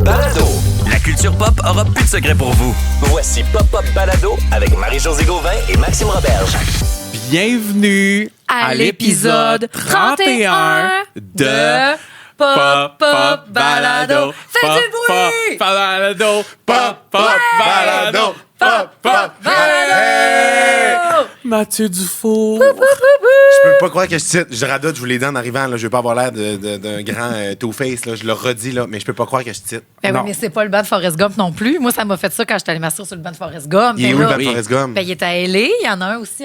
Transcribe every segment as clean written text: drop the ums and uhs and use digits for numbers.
Balado. La culture pop aura plus de secrets pour vous. Voici Pop Balado avec Marie-Josée Gauvin et Maxime Roberge. Bienvenue à l'épisode 31 de Pop Balado. Faites du bruit! Pop Balado. Pop Balado. Pop Balado. Mathieu Dufault. Je peux pas croire que je radote, je vous l'ai dit en arrivant, là, je veux pas avoir l'air d'un grand two-face, là, je le redis, là, mais je peux pas croire que je cite. Ben oui, mais c'est pas le banc de Forrest Gump non plus. Moi, ça m'a fait ça quand j'étais allée m'asseoir sur le banc de Forrest Gump. Il est où le banc de Forrest Gump? Ben, il est à LA, il y en a un aussi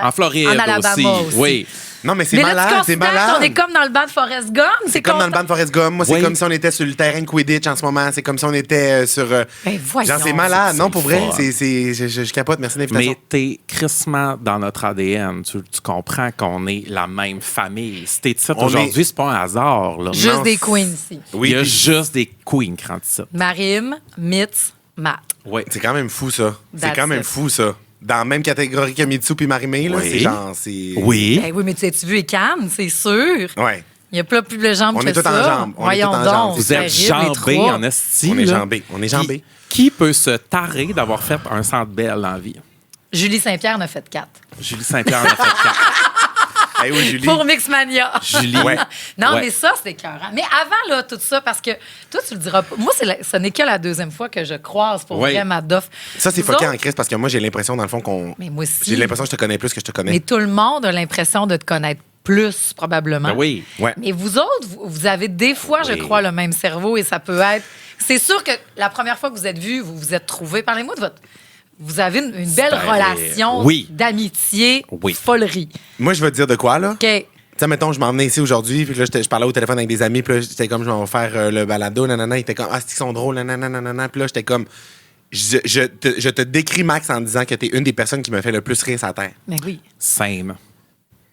En Floride en Alabama aussi. Oui. Non, mais c'est Mais là, malade, tu c'est considères malade. qu'on est comme dans le banc de Forrest Gump? C'est comme dans le banc de Forrest Gump. Moi, c'est Oui. comme si on était sur le terrain de Quidditch en ce moment. C'est comme si on était sur... Ben, voyons. genre, c'est malade. Non, pour vrai, fun. je capote. Merci de l'invitation. Mais t'es crissement dans notre ADN. Tu comprends qu'on est la même famille. Si t'es titre On aujourd'hui, est- c'est pas un hasard. Là. Juste Non, des queens ici. Oui, Il y a puis juste des queens quand tu Marim, Mitz, Matt. Oui. c'est quand même fou, ça. C'est That's quand même it. fou, ça. Dans la même catégorie que Mitsu puis Marimé, là, Oui. c'est genre... c'est... Oui. Ben oui, mais tu as-tu vu les cannes? C'est sûr. Ouais. Il y a pas plus de jambes On que est tous ça. en jambes. On est Voyons tous en donc. jambes. Vous êtes terrible, les jambés trois. en esti. On est là. jambés. On est jambés. Qui peut se tarer d'avoir fait un centre belle dans la vie? Julie Saint-Pierre en a fait 4. Julie Saint-Pierre en a fait 4. Hey, oui, Julie. Pour Mixmania. Julie. Ouais. Non, Ouais. mais ça, c'est écœurant. Mais avant, là, tout ça, parce que toi, tu le diras pas. Moi, ce n'est que la deuxième fois que je croise pour Oui. vrai Madoff. Ça, c'est Vous fucké en autres- crise parce que moi, j'ai l'impression, dans le fond, qu'on... Mais moi aussi. J'ai l'impression que je te connais plus que je te connais. Mais tout le monde a l'impression de te connaître plus, probablement. Ben oui. Ouais. Mais vous autres, vous avez des fois, je Oui. crois, le même cerveau et ça peut être. C'est sûr que la première fois que vous êtes vus, vous vous êtes trouvés. Parlez-moi de votre. Vous avez une belle Ben, relation oui. d'amitié, Oui. folerie. Moi, je vais te dire de quoi, là? OK. Tu sais, mettons, je m'en venais ici aujourd'hui, puis là, je parlais au téléphone avec des amis, puis là, j'étais comme, je vais faire le balado, nanana. Ils étaient comme, ah, c'est qu'ils sont drôles, nanana, nanana. Puis là, j'étais comme, je te décris, Max, en disant que t'es une des personnes qui me fait le plus rire sur la terre. Ben oui. Same.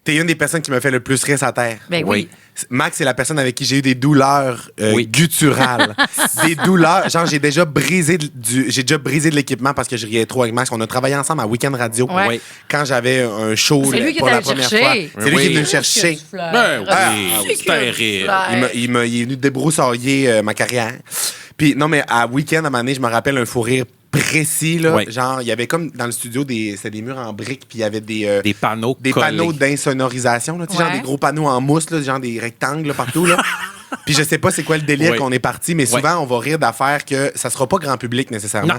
T'es une des personnes qui me fait le plus rire sur la terre. Ben oui. Max, c'est la personne avec qui j'ai eu des douleurs Oui. gutturales. Des douleurs. Genre, j'ai déjà brisé de l'équipement parce que je riais trop avec Max. On a travaillé ensemble à Week-end Radio. Ouais. Oui. Quand j'avais un show C'est lui qui pour est la allé première chercher. fois. C'est lui qui est venu me Oui. chercher. Ben Ah, oui, c'est c'est que terrible. flair. Il est venu débroussailler ma carrière. Puis, non, mais à Week-end, à un moment donné, je me rappelle un fou rire précis. Là. Oui. Genre, il y avait comme dans le studio, c'était des murs en briques, puis il y avait des panneaux des collés. panneaux d'insonorisation, là, tu sais, genre Ouais. des gros panneaux en mousse, là, genre des rectangles là, partout. Là. Puis je sais pas c'est quoi le délire Oui. qu'on est parti, mais souvent on va rire d'affaires que ça sera pas grand public nécessairement.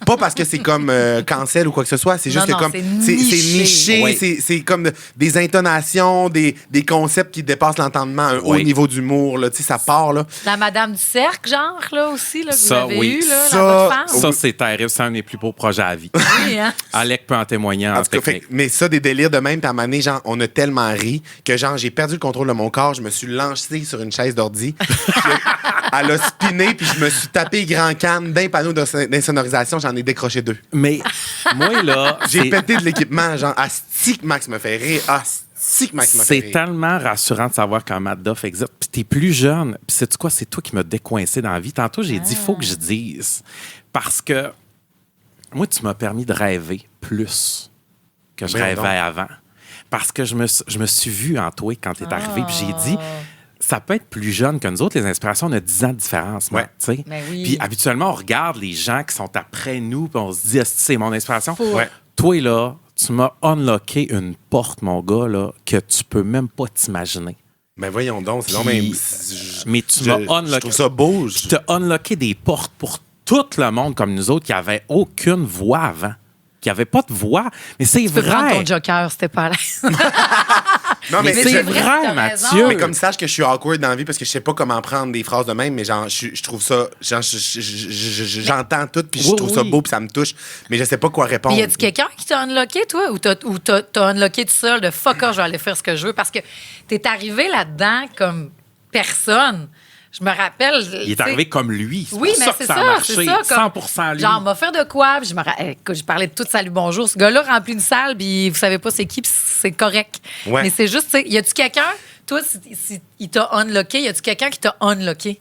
Pas parce que c'est comme cancel ou quoi que ce soit, c'est juste Non, que non, comme c'est niché. c'est niché, Oui. c'est comme des intonations, des concepts qui dépassent l'entendement, un haut Oui. niveau d'humour, là, tu sais, ça part là. La Madame du Cercle, genre, là, aussi, là, que Ça, vous avez oui. eu, là, Ça- dans votre femme. Ça, c'est terrible. C'est un des plus beaux projets à vie. Oui, hein? Alec peut en témoigner en En tout cas, technique. mais ça, des délires de même, puis à un moment donné, genre, on a tellement ri que, genre, j'ai perdu le contrôle de mon corps, je me suis lancé sur une chaise d'ordi. Elle a spiné, puis je me suis tapé grand canne d'un panneau d'insonorisation, j'en ai décroché 2. Mais moi, là, J'ai c'est- pété de l'équipement, genre, asti que Max me fait rire, asti que Max me fait c'est rire. tellement rassurant de savoir qu'un Matt Duff existe. Puis t'es plus jeune. Puis sais-tu quoi? C'est toi qui m'as décoincé dans la vie. Tantôt, j'ai dit, faut que je dise. Parce que moi, tu m'as permis de rêver plus que je Ben rêvais donc. avant. Parce que je me suis vu en toi quand t'es arrivé. Puis j'ai dit, ça peut être plus jeune que nous autres. Les inspirations, on a 10 ans de différence. moi, Ouais. tu sais. Ben oui. Puis habituellement, on regarde les gens qui sont après nous, puis on se dit, est-ce que c'est mon inspiration? Faut- Ouais. Toi, là, tu m'as unlocké une porte, mon gars, là, que tu peux même pas t'imaginer. Ben voyons donc, c'est Puis- donc même... mais tu m'as Je unlocké. trouve ça beau. Tu t'as unlocké des portes pour tout le monde comme nous autres qui n'avaient aucune voix avant. Qui n'avaient pas de voix. Mais c'est Tu peux prendre vrai. ton joker, c'était pas à l'aise. Non, Mais c'est je- vrai, t'as Mathieu. raison. Mais comme sache que je suis awkward dans la vie parce que je sais pas comment prendre des phrases de même, mais genre, je trouve ça... Genre, j'entends tout, puis je Oui, trouve ça oui. beau, puis ça me touche, mais je sais pas quoi répondre. Puis y a-tu quelqu'un qui t'a unlocké, toi? Ou t'as unlocké tout seul de fuck off, je vais aller faire ce que je veux? Parce que t'es arrivé là-dedans comme personne. Je me rappelle. Il est arrivé comme lui. Oui, mais c'est ça a ça, marché. c'est ça. Comme, 100% lui. genre, m'a fait de quoi? Puis écoute, je parlais de tout Salut Bonjour. Ce gars-là remplit une salle, puis vous savez pas c'est qui, puis c'est correct. Ouais. Mais c'est juste, tu sais, y a-tu quelqu'un, toi, si il t'a unlocké, y a-tu quelqu'un qui t'a unlocké?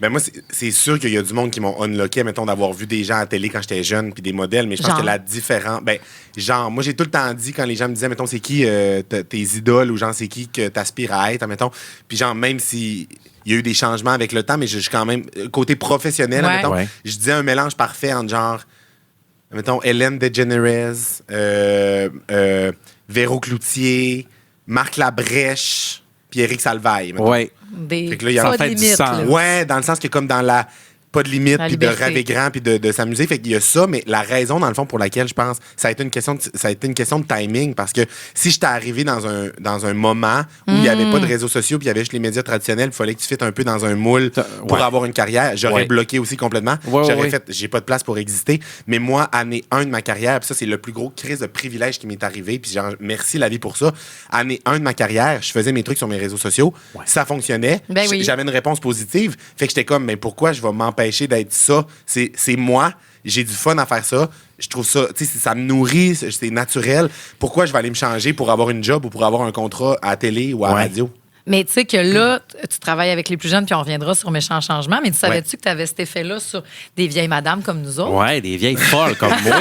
Ben moi, c'est sûr qu'il y a du monde qui m'ont unlocké, mettons, d'avoir vu des gens à la télé quand j'étais jeune, puis des modèles, mais je pense que la différence... Ben, genre, moi, j'ai tout le temps dit, quand les gens me disaient, mettons, c'est qui tes idoles, ou genre, c'est qui que t'aspires à être, mettons, puis genre, même si... Il y a eu des changements avec le temps, mais je suis quand même... Côté professionnel, mettons, je disais un mélange parfait entre genre... Mettons, Hélène DeGeneres, Véro Cloutier, Marc Labrèche, puis Éric Salvaille. Oui. Fait que là, il y a fait du sens. Ouais, dans le sens que comme dans la pas de limite, puis de rêver grand, puis de s'amuser. Fait qu'il y a ça, mais la raison, dans le fond, pour laquelle je pense, ça a été une question de timing, parce que si j'étais arrivé dans un moment où il n'y avait pas de réseaux sociaux, puis il y avait juste les médias traditionnels, il fallait que tu fittes un peu dans un moule pour avoir une carrière, j'aurais bloqué aussi complètement. J'aurais fait, j'ai pas de place pour exister. Mais moi, année 1 de ma carrière, puis ça, c'est le plus gros crise de privilège qui m'est arrivé, puis genre, merci la vie pour ça. Année 1 de ma carrière, je faisais mes trucs sur mes réseaux sociaux, ça fonctionnait, j'avais une réponse positive, fait que j'étais comme, mais pourquoi je vais m'empêcher d'être ça? C'est moi, j'ai du fun à faire ça, je trouve ça, tu sais, ça me nourrit, c'est naturel. Pourquoi je vais aller me changer pour avoir une job ou pour avoir un contrat à la télé ou à la radio? Mais tu sais que là, tu travailles avec les plus jeunes, puis on reviendra sur Méchant Changement, mais tu savais-tu que tu avais cet effet-là sur des vieilles madames comme nous autres? Oui, des vieilles folles comme moi.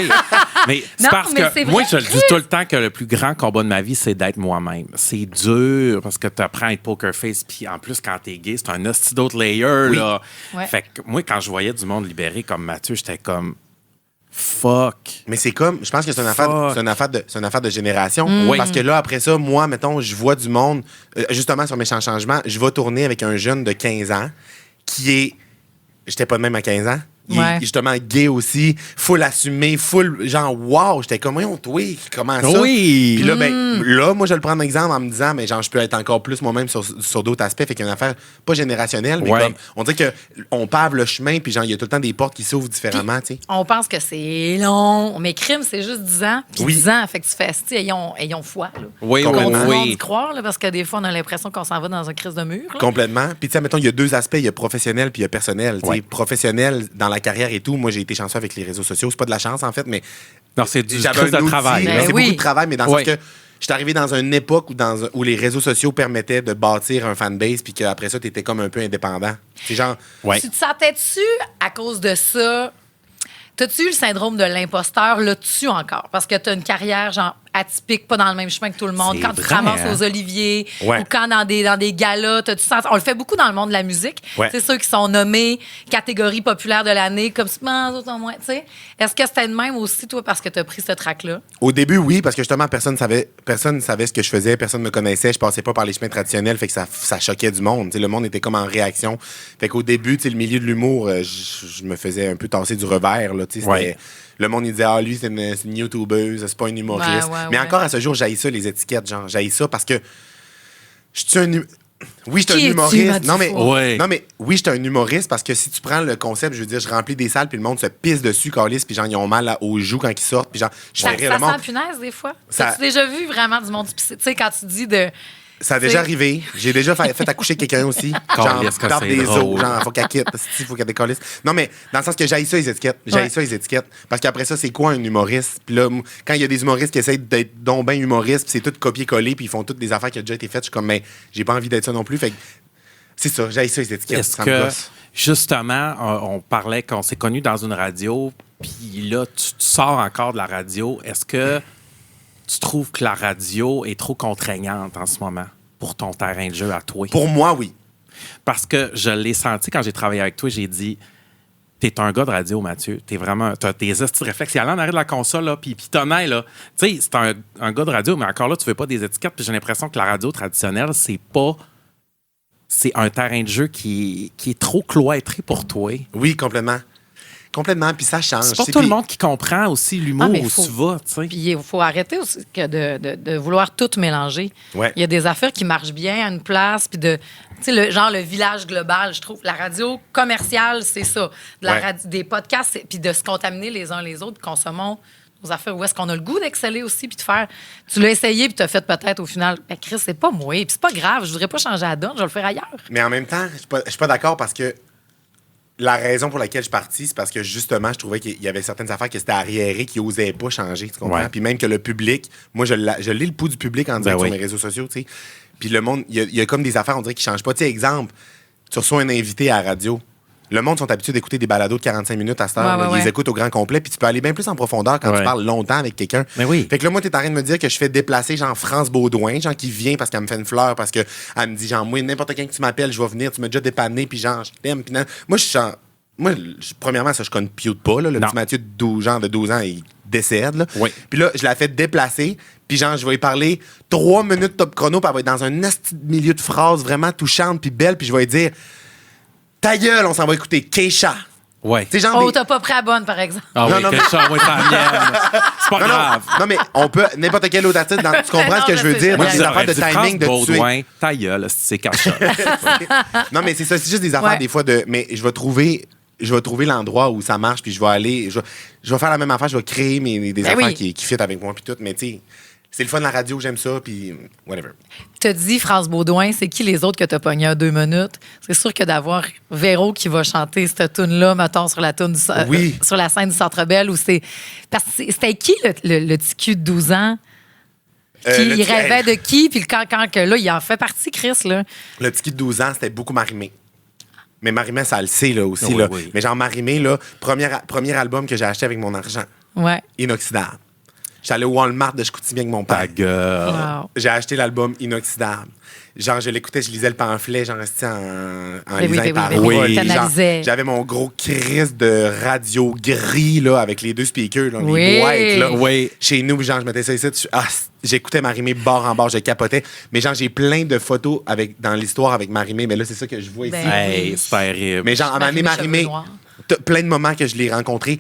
Mais c'est parce que moi, je le dis tout le temps que le plus grand combat de ma vie, c'est d'être moi-même. C'est dur parce que tu apprends à être poker face, puis en plus, quand t'es gay, c'est un hostie d'autre layer. Là. Ouais. Fait que moi, quand je voyais du monde libéré comme Mathieu, j'étais comme... Fuck. Mais c'est comme, je pense que c'est une affaire de génération. Parce que là, après ça, moi, mettons, je vois du monde, justement sur Méchant Changement, je vais tourner avec un jeune de 15 ans qui est. J'étais pas de même à 15 ans. Il est justement gay aussi, full assumé, full genre wow, j'étais comme comment ça? Oui. Puis là, là, moi je le prends en exemple en me disant, mais genre je peux être encore plus moi-même sur d'autres aspects, fait qu'il y a une affaire pas générationnelle, mais comme on dirait que on pave le chemin, puis genre il y a tout le temps des portes qui s'ouvrent différemment, tu sais. On pense que c'est long, mais crime c'est juste 10 ans, puis 10 ans, fait que tu fais, ayons foi là. Continuons d'y croire là, parce que des fois on a l'impression qu'on s'en va dans une crise de mur. Là. Complètement. Puis tu sais, mettons il y a deux aspects, il y a professionnel puis il y a personnel. Professionnel dans la carrière et tout. Moi, j'ai été chanceux avec les réseaux sociaux. C'est pas de la chance, en fait, mais... Non, c'est du de travail. C'est beaucoup de travail, mais dans le sens que j'étais arrivé dans une époque où les réseaux sociaux permettaient de bâtir un fanbase puis qu'après ça, t'étais comme un peu indépendant. C'est genre... Tu te sentais-tu, à cause de ça... T'as-tu eu le syndrome de l'imposteur là-dessus encore? Parce que t'as une carrière, genre, atypique, pas dans le même chemin que tout le monde. Quand tu te ramasses aux Oliviers ou quand dans des galas, t'as-tu senti... On le fait beaucoup dans le monde de la musique. C'est ceux qui sont nommés catégorie populaire de l'année, comme autres en moins, tu sais. Est-ce que c'était de même aussi, toi, parce que t'as pris ce track-là? Au début, oui, parce que justement, personne savait ce que je faisais, personne me connaissait, je passais pas par les chemins traditionnels, fait que ça choquait du monde. T'sais, le monde était comme en réaction. Fait qu'au début, le milieu de l'humour, je me faisais un peu tasser du revers, là, le monde, il disait, lui, c'est une YouTubeuse, c'est pas une humoriste. Mais encore à ce jour, j'haïs ça, les étiquettes, genre. J'haïs ça parce que je suis un... Oui, je suis un humoriste. Non, mais oui, je suis un humoriste parce que si tu prends le concept, je veux dire, je remplis des salles, puis le monde se pisse dessus, calisse, puis genre, ils ont mal aux joues quand ils sortent, puis genre, je fais rire le monde. Ça sent punaise, des fois. As-tu déjà vu vraiment du monde pisser? Tu sais, quand tu dis de... Ça a déjà arrivé. J'ai déjà fait accoucher quelqu'un aussi. Genre, perdre des os. Genre, faut qu'elle quitte. Faut qu'elle décollisse. Non, mais dans le sens que j'haïs ça, les étiquettes. Parce qu'après ça, c'est quoi un humoriste? Puis là, quand il y a des humoristes qui essayent d'être donc ben humoristes, puis c'est tout copier-coller, puis ils font toutes des affaires qui ont déjà été faites, je suis comme, mais j'ai pas envie d'être ça non plus. Fait que c'est ça, j'haïs ça, les étiquettes. Est-ce que, justement, on parlait qu'on s'est connus dans une radio, puis là, tu sors encore de la radio. Est-ce que tu trouves que la radio est trop contraignante en ce moment pour ton terrain de jeu à toi? Pour moi, oui. Parce que je l'ai senti quand j'ai travaillé avec toi, j'ai dit, t'es un gars de radio, Mathieu. T'es vraiment, t'as tes estis réflexes. Il y a là en arrière de la console, là, puis t'en es, là. Tu sais, c'est un gars de radio, mais encore là, tu veux pas des étiquettes, puis j'ai l'impression que la radio traditionnelle, c'est un terrain de jeu qui est trop cloîtré pour toi. Oui, complètement. Complètement, puis ça change. C'est pas tout le monde qui comprend aussi l'humour où tu vas, tu sais. Puis il faut arrêter aussi de vouloir tout mélanger. Ouais. Il y a des affaires qui marchent bien à une place, puis tu sais, le village global, je trouve. La radio commerciale, c'est ça. Des podcasts, puis de se contaminer les uns les autres, consommons nos affaires. Où est-ce qu'on a le goût d'exceller aussi, puis de faire... Tu l'as essayé, puis tu as fait peut-être au final, ben Chris, c'est pas moi, puis c'est pas grave, je voudrais pas changer la donne, je vais le faire ailleurs. Mais en même temps, je suis pas d'accord parce que la raison pour laquelle je suis parti, c'est parce que justement, je trouvais qu'il y avait certaines affaires qui étaient arriérées, qui n'osaient pas changer, tu comprends? Puis même que le public, moi, je lis le pouls du public en direct sur mes réseaux sociaux, tu sais. Puis le monde, il y a comme des affaires, on dirait, qui ne changent pas. Tu sais, exemple, tu reçois un invité à la radio, le monde sont habitués d'écouter des balados de 45 minutes à cette heure. Ils les écoutent au grand complet, puis tu peux aller bien plus en profondeur quand tu parles longtemps avec quelqu'un. Mais oui. Fait que là, moi, t'es en train de me dire que je fais déplacer, genre, France Baudouin, genre, qui vient parce qu'elle me fait une fleur, parce qu'elle me dit, genre, moi, n'importe qui que tu m'appelles, je vais venir, tu m'as déjà dépanné, puis genre, je t'aime, puis non. Moi, premièrement, ça, je connais pas, là, le petit Mathieu de 12 ans, il décède, là. Oui. Puis là, je la fais déplacer, puis genre, je vais lui parler 3 minutes top chrono, puis elle va être dans un milieu de phrases vraiment touchante, puis belle, puis je vais lui dire, ta gueule, on s'en va écouter Keisha. Ouais. T'as pas pris la bonne, par exemple. Ah oui, Keisha, moi, c'est la mienne. C'est pas grave. Non, mais on peut, n'importe quel autre artiste, tu comprends ce que je veux dire? Moi, Dans des affaires de timing, de tuer. Ta gueule, c'est Keisha. Non, mais c'est ça, c'est juste des affaires, des fois, mais je vais trouver l'endroit où ça marche, puis je vais aller, je vais faire la même affaire, je vais créer des affaires qui fit avec moi, puis tout, mais tu sais, c'est le fun de la radio, j'aime ça, puis whatever. T'as dit France Baudouin, c'est qui les autres que t'as pogné en 2 minutes? C'est sûr que d'avoir Véro qui va chanter cette tune-là, mettons, sur la tune sur la scène du Centre Bell, où parce que c'était qui le petit cul de 12 ans? Il rêvait de qui? Puis quand là, il en fait partie, Chris, là. Le petit cul de 12 ans, c'était beaucoup Marimé. Mais Marimé, ça le sait, là, aussi, là. Oui. Mais genre, Marimé, là, premier album que j'ai acheté avec mon argent. Ouais. Inoxydable. J'étais allé au Walmart de Chicoutimi avec mon père. Ta gueule. Wow. J'ai acheté l'album Inoxydable. Genre, je l'écoutais, je lisais le pamphlet, j'en restais en Oui, lisant oui, les paroles. oui. Genre, T'analysais. j'avais mon gros crise de radio gris, là, avec les 2 speakers, là, Oui. les boîtes, là. Oui. Chez nous, puis genre, je mettais ça ici. J'écoutais Marimé bord en bord, je capotais. Mais genre, j'ai plein de photos dans l'histoire avec Marimé, mais là, c'est ça que je vois ici. Hey, c'est terrible. Mais genre, à Marimé, plein de moments que je l'ai rencontré.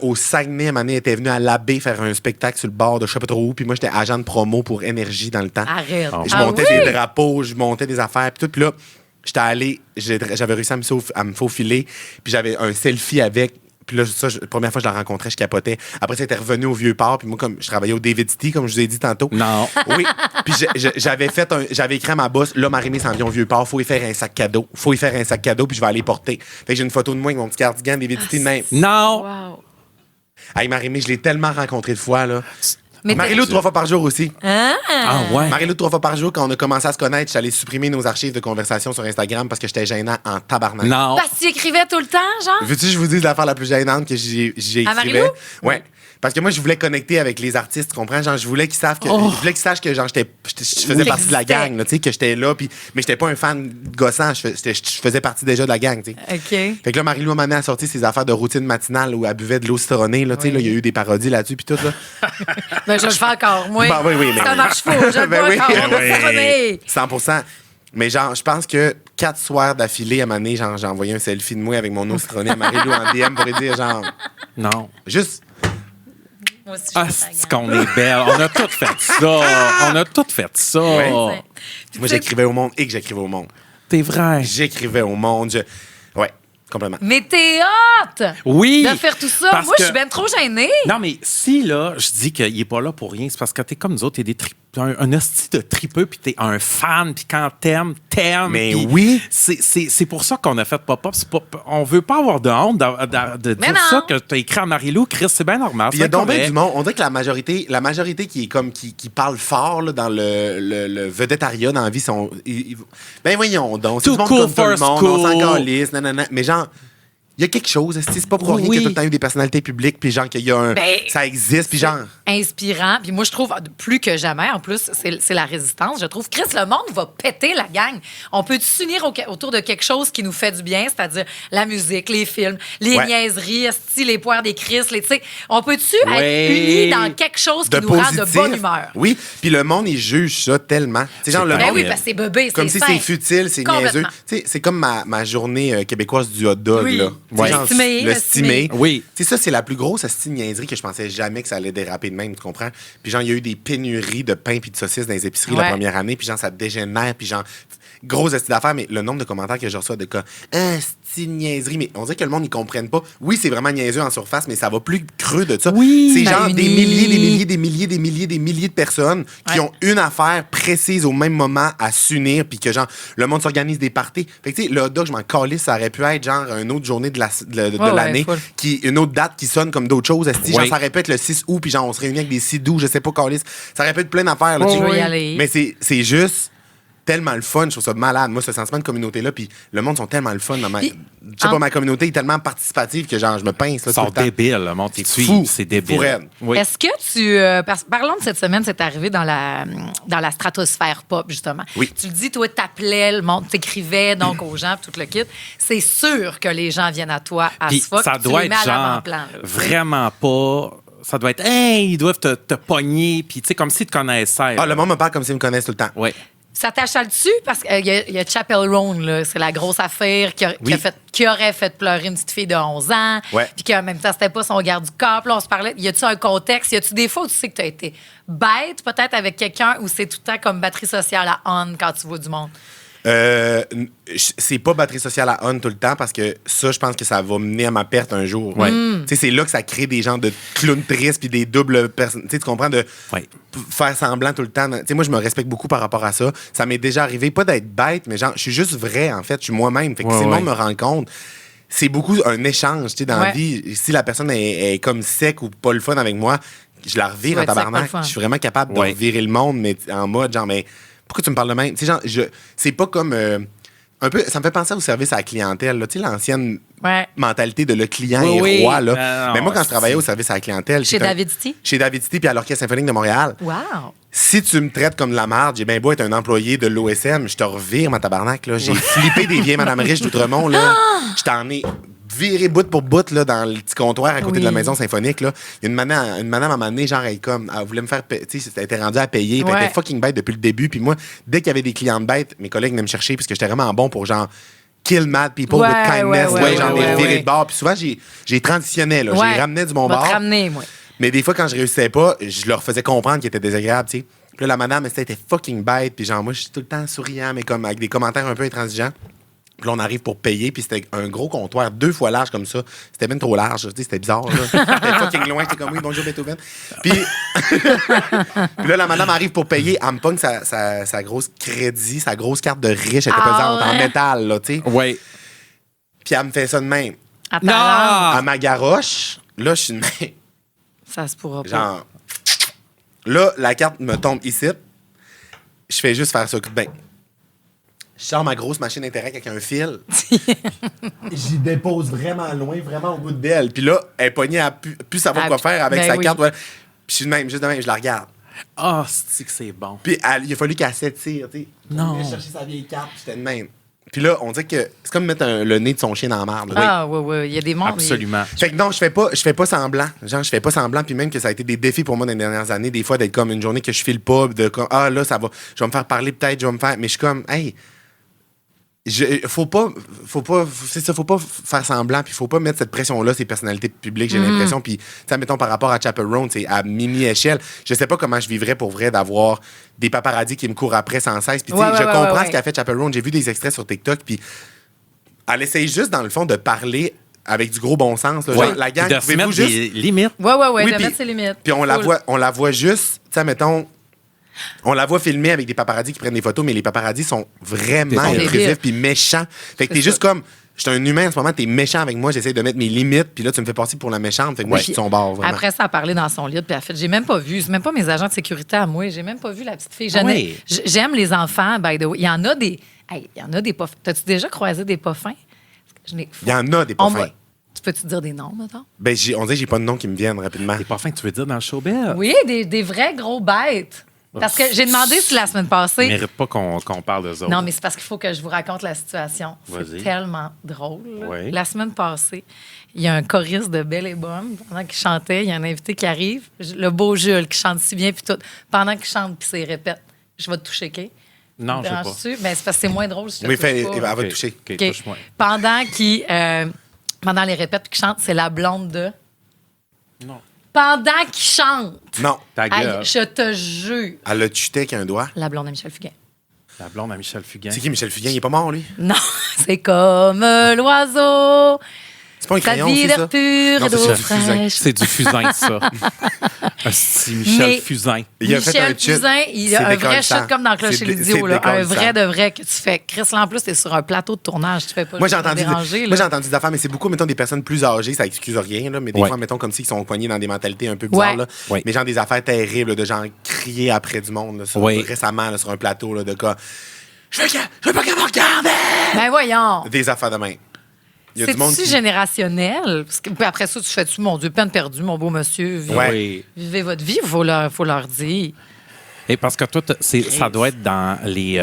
Au Saguenay, à un moment donné, elle était venue à l'Abbé faire un spectacle sur le bord de je sais pas trop où. Puis moi, j'étais agent de promo pour Énergie dans le temps. Arrête. Je montais des drapeaux, je montais des affaires, puis tout. Puis là, j'étais allé, j'avais réussi à me faufiler. Puis j'avais un selfie avec. Puis là, ça, la première fois que je la rencontrais, je capotais. Après, ça était revenu au Vieux-Port. Puis moi, comme je travaillais au David City, comme je vous ai dit tantôt. Non. Oui. Puis j'avais écrit à ma boss, là, Marimé s'en vient au Vieux-Port. Faut y faire un sac cadeau. Puis je vais aller porter. Fait que j'ai une photo de moi avec mon petit cardigan David City de même. Non. Wow. Hey, Marimé, je l'ai tellement rencontré de fois, là. Mais Marie-Lou, 3 fois par jour aussi. Ah ouais. Marie-Lou, 3 fois par jour, quand on a commencé à se connaître, j'allais supprimer nos archives de conversation sur Instagram parce que j'étais gênant en tabarnak. Non. Parce que tu écrivais tout le temps, genre? Veux-tu que je vous dise l'affaire la plus gênante que j'ai écrivais? Marie-Lou? Ouais. Parce que moi, je voulais connecter avec les artistes, tu comprends? Genre, je voulais qu'ils sachent que genre, je faisais partie de la gang, là, tu sais, que j'étais là, mais j'étais pas un fan gossant, je faisais partie déjà de la gang, tu sais. OK. Fait que là, Marie-Lou m'a amené à sortir ses affaires de routine matinale où elle buvait de l'eau citronnée, là, tu sais, là, il y a eu des parodies là-dessus, puis tout, là. Ben, je le fais encore, moi. Ben oui, mais... Ça marche faux, je le Ben fais oui. encore. Ben oui. 100%. Mais genre, je pense que 4 soirs d'affilée, à un moment donné, genre, j'ai envoyé un selfie de moi avec mon eau citronnée à Marie-Lou en DM pour lui dire, genre, Non. juste... Moi aussi, Ah, c'est qu'on est belle. On a tout fait ça. Ouais. Ouais. Moi, j'écrivais au monde et que j'écrivais au monde. T'es vrai. J'écrivais au monde. Ouais, complètement. Mais t'es hot! Oui. De faire tout ça. Parce Moi, je que- suis bien trop gênée. Non, mais si, là, je dis qu'il est pas là pour rien, c'est parce que t'es comme nous autres, t'es un hostie de tripeux, puis t'es un fan, puis quand t'aimes. Mais puis oui. C'est pour ça qu'on a fait Pop-Up. On veut pas avoir de honte de Mais dire non. ça, que t'as écrit à Marie-Lou. Chris, c'est bien normal. Puis il y a c'est donc bien correct. du monde. On dirait que la majorité qui est comme qui parle fort là, dans le vedettariat dans la vie, ben voyons donc. C'est Too du monde cool comme tout le for monde. On s'en school. calisse, nanana. Mais genre, il y a quelque chose. C'est pas pour rien qu'il y a tout le temps eu des personnalités publiques, puis genre qu'il y a ça existe, puis genre. Inspirant. Puis moi, je trouve, plus que jamais, en plus, c'est la résistance. Je trouve, Chris, le monde va péter la gang. On peut s'unir autour de quelque chose qui nous fait du bien, c'est-à-dire la musique, les films, les niaiseries, les poires des Chris, tu sais. On peut-tu être unis dans quelque chose qui nous rend de bonne humeur? Oui, puis le monde, il juge ça tellement. C'est genre le Ben monde. oui, parce que c'est bébé, c'est Comme si simple. c'est futile, c'est Complètement. niaiseux. Tu sais, c'est comme ma journée québécoise du hot dog, Oui. là. Ouais. Genre, L'estimé, le stimé. Oui. Tu sais, ça, c'est la plus grosse niaiserie que je pensais jamais que ça allait déraper de même, tu comprends? Puis genre, il y a eu des pénuries de pain puis de saucisses dans les épiceries la première année, puis genre, ça dégénère, puis genre, grosse esti d'affaires, mais le nombre de commentaires que je reçois de cas, c'est une niaiserie, mais on dirait que le monde, ils comprennent pas. Oui, c'est vraiment niaiseux en surface, mais ça va plus creux de ça. Oui. C'est Ben, genre des uni. milliers de personnes qui ont une affaire précise au même moment à s'unir, puis que genre, le monde s'organise des parties. Fait que tu sais, le hot dog, je m'en calisse, ça aurait pu être genre une autre journée de l'année, full. une autre date qui sonne comme d'autres choses. Esti. Genre, Oui. ça aurait pu être le 6 août, puis genre, on se réunit avec des 6 août, je sais pas, calisse. Ça aurait pu être plein d'affaires, là, tu sais. Je vais y aller. Mais c'est juste tellement le fun. Je trouve ça malade. Moi, ce sentiment de communauté-là, puis le monde sont tellement le fun. Puis, je sais pas, ma communauté est tellement participative que genre, je me pince. Là, Ils sont tout le temps. débiles, le monde. C'est fou. C'est débile. Pour elle. Oui. Est-ce que parlons de cette semaine, c'est arrivé dans la stratosphère pop, justement. Oui. Tu le dis, toi, t'appelais, le monde t'écrivait donc aux gens, tout le kit. C'est sûr que les gens viennent à toi à Puis ce fuck. ça tu doit les mets être à genre l'avant-plan, là. vraiment pas. Ça doit être, hey, ils doivent te pogner, puis tu sais, comme s'ils te connaissaient. Ah, le monde me parle comme s'ils me connaissent tout le temps. Oui. Ça t'achale dessus parce qu'il y a Chapel Roan, là, c'est la grosse affaire qui aurait fait pleurer une petite fille de 11 ans. Ouais. Puis qu'en même temps, c'était pas son garde du corps. Puis là, on se parlait. Y a-tu un contexte? Y a-tu des fois où tu sais que tu as été bête, peut-être avec quelqu'un, ou c'est tout le temps comme batterie sociale à on quand tu vois du monde? C'est pas batterie sociale à on tout le temps parce que ça, je pense que ça va mener à ma perte un jour. Ouais. Tu sais, c'est là que ça crée des gens de clowns tristes puis des doubles personnes. Tu comprends de Ouais. faire semblant tout le temps. Tu sais, moi, je me respecte beaucoup par rapport à ça. Ça m'est déjà arrivé, pas d'être bête, mais genre, je suis juste vrai, en fait. Je suis moi-même. Fait que Ouais, si le ouais. monde me rend compte, c'est beaucoup un échange, tu sais, dans la Ouais. vie. Si la personne est comme sec ou pas le fun avec moi, je la revire Tu vas en être sec, pas tabarnak. le fun. Je suis vraiment capable de Ouais. revirer le monde, mais en mode genre, mais pourquoi tu me parles de même? Tu sais, genre, c'est pas comme. Un peu, ça me fait penser au service à la clientèle, là. Tu sais, l'ancienne Ouais. mentalité de le client Oui, est oui. roi, là. Non, mais moi, quand je c'est- travaillais au service à la clientèle. Chez j'étais David City? Chez David City puis à l'Orchestre symphonique de Montréal. Wow! Si tu me traites comme de la merde, j'ai bien beau être un employé de l'OSM, je te revire, ma tabarnak, là. J'ai flippé des vieilles Madame Riche d'Outremont, là. Je t'en ai viré bout pour bout, là, dans le petit comptoir à côté de la Oui. maison symphonique, là. Il y a une madame à un moment donné, genre, elle voulait me faire, tu sais, elle était rendue à payer, puis elle Ouais. était fucking bête depuis le début. Puis moi, dès qu'il y avait des clientes bêtes, mes collègues venaient me chercher parce que j'étais vraiment bon pour, genre, kill mad people Ouais, with kindness. ouais, Genre, ouais, des virées ouais. de bord. Puis souvent, j'ai transitionné, là. Ouais. J'ai ramené du bon Va te bord. ramener, moi. Mais des fois, quand je réussissais pas, je leur faisais comprendre qu'ils étaient désagréables, tu sais. Puis là, la madame, elle était fucking bête. Puis genre, moi, je suis tout le temps souriant, mais comme avec des commentaires un peu intransigeants. Puis là, on arrive pour payer, puis c'était un gros comptoir, 2 fois large comme ça. C'était même trop large, tu sais, c'était bizarre, là. C'était fucking loin, j'étais comme, oui, bonjour Beethoven. Puis, puis là, la madame arrive pour payer, elle me pogne sa grosse crédit, sa grosse carte de riche, elle était Ah, pesante en ouais? métal, là, tu sais. Oui. Puis elle me fait ça de même. Attends, Non! À ma garoche, là, je suis de même. ça se pourra pas. Genre, là, la carte me tombe ici. Je fais juste faire ça coup de bain. Je sors ma grosse machine Interact avec un fil. J'y dépose vraiment loin, vraiment au bout d'elle. Puis là, elle est pognée à plus savoir Ah, quoi faire avec ben sa oui. carte. Ouais. Puis je suis de même, juste de même, je la regarde. Ah, c'est que c'est bon. Puis il a fallu qu'elle s'étire, tu sais. Non. Elle chercher sa vieille carte, puis j'étais de même. Puis là, on dit que c'est comme mettre le nez de son chien dans la marde. là. Ah, oui. Il y a des mondes. Absolument. Fait que non, je fais pas semblant. Genre, je fais pas semblant. Puis même que ça a été des défis pour moi dans les dernières années, des fois, d'être comme une journée que je file pas, de comme, ah là, ça va, je vais me faire parler peut-être, je vais me faire. Mais je suis comme, hey, faut pas faire semblant, puis faut pas mettre cette pression-là, ces personnalités publiques, j'ai l'impression. Puis, tu sais, mettons par rapport à Chapel Roan, c'est à mini-échelle, je sais pas comment je vivrais pour vrai d'avoir des paparazzis qui me courent après sans cesse. Puis, tu sais, Ouais, je ouais, comprends ouais. ce qu'a fait Chapel Roan. J'ai vu des extraits sur TikTok, puis elle essaye juste, dans le fond, de parler avec du gros bon sens. Là. Ouais. Genre, la gang, de se pouvez-vous mettre juste... des limites. Oui, Oui, de puis- mettre ses limites. Puis on la Cool. voit juste, tu sais, mettons, on la voit filmer avec des paparazzis qui prennent des photos, mais les paparazzis sont vraiment Des intrusifs débiles. puis méchants. Fait que C'est t'es juste ça. comme, je suis un humain en ce moment, t'es méchant avec moi, j'essaie de mettre mes limites, puis là, tu me fais passer pour la méchante. Fait que moi, je suis de son bord, vraiment. Après ça, elle a parlé dans son lit, puis elle a fait, j'ai même pas vu, c'est même pas mes agents de sécurité à moi, j'ai même pas vu la petite fille. Ah oui. J'aime les enfants, by the way. Il y en a des pas fins. T'as-tu déjà croisé des pas fins? Il y en a des pas fins. Tu peux-tu dire des noms, mettons? Ben, on dirait que j'ai pas de nom qui me viennent rapidement. T'es pas fin que tu veux dire dans le showbiz? Oui, des vrais gros bêtes. Parce que j'ai demandé si la semaine passée. Ils méritent pas qu'on parle d'eux autres. Non, mais c'est parce qu'il faut que je vous raconte la situation. C'est Vas-y. tellement drôle. là. Oui. La semaine passée, il y a un choriste de Belle et Bonne. Pendant qu'il chantait, il y a un invité qui arrive. Le beau Jules qui chante si bien, puis tout. Pendant qu'il chante, puis il répète. Je vais te toucher, OK? Non, je sais pas. Déranges-tu? Ben, c'est parce que c'est moins drôle si je te Oui, touche elle pas. va te toucher. OK, OK. touche-moi. Pendant les répètes puis qu'il chante, c'est la blonde de... Non. Pendant qu'il chante! Non, Ta Hey, gueule. je te jure. elle a chuté avec un doigt. La blonde de Michel Fugain. La blonde à Michel Fugain. C'est qui, Michel Fugain? Il est pas mort, lui? Non, c'est comme l'oiseau. C'est pas un Ta crayon, vie c'est d'air ça? pur Non, et c'est d'eau ça, du fusain. fraîche. C'est du fusain, ça. Asti, Michel Mais- Fusain. Il a fait un Michel chute. Fusain, il C'est a un vrai décolletant. shot comme dans Clocher C'est l'Idiot, là. Un décolletant. vrai de vrai que tu fais. Chris, là, en plus, t'es sur un plateau de tournage. Tu fais pas Moi, j'ai juste te entendu, déranger. moi, j'ai là. entendu des affaires, mais c'est beaucoup, mettons, des personnes plus âgées, ça excuse rien, là, mais des Ouais. fois, mettons, comme s'ils sont coignés dans des mentalités un peu bizarres, Ouais. là, Ouais. mais genre des affaires terribles, là, de genre crier après du monde, là, Ouais. récemment, là, sur un plateau, là, de cas. Je veux pas qu'elle me regarde! Ben voyons. Des affaires de main. Il y a du monde C'est-tu qui... générationnel? Parce que, puis après ça, tu fais-tu, mon Dieu, peine perdue, mon beau monsieur. Ouais. Oui. Vivez votre vie, il faut leur dire. Et parce que toi, ça doit être dans les.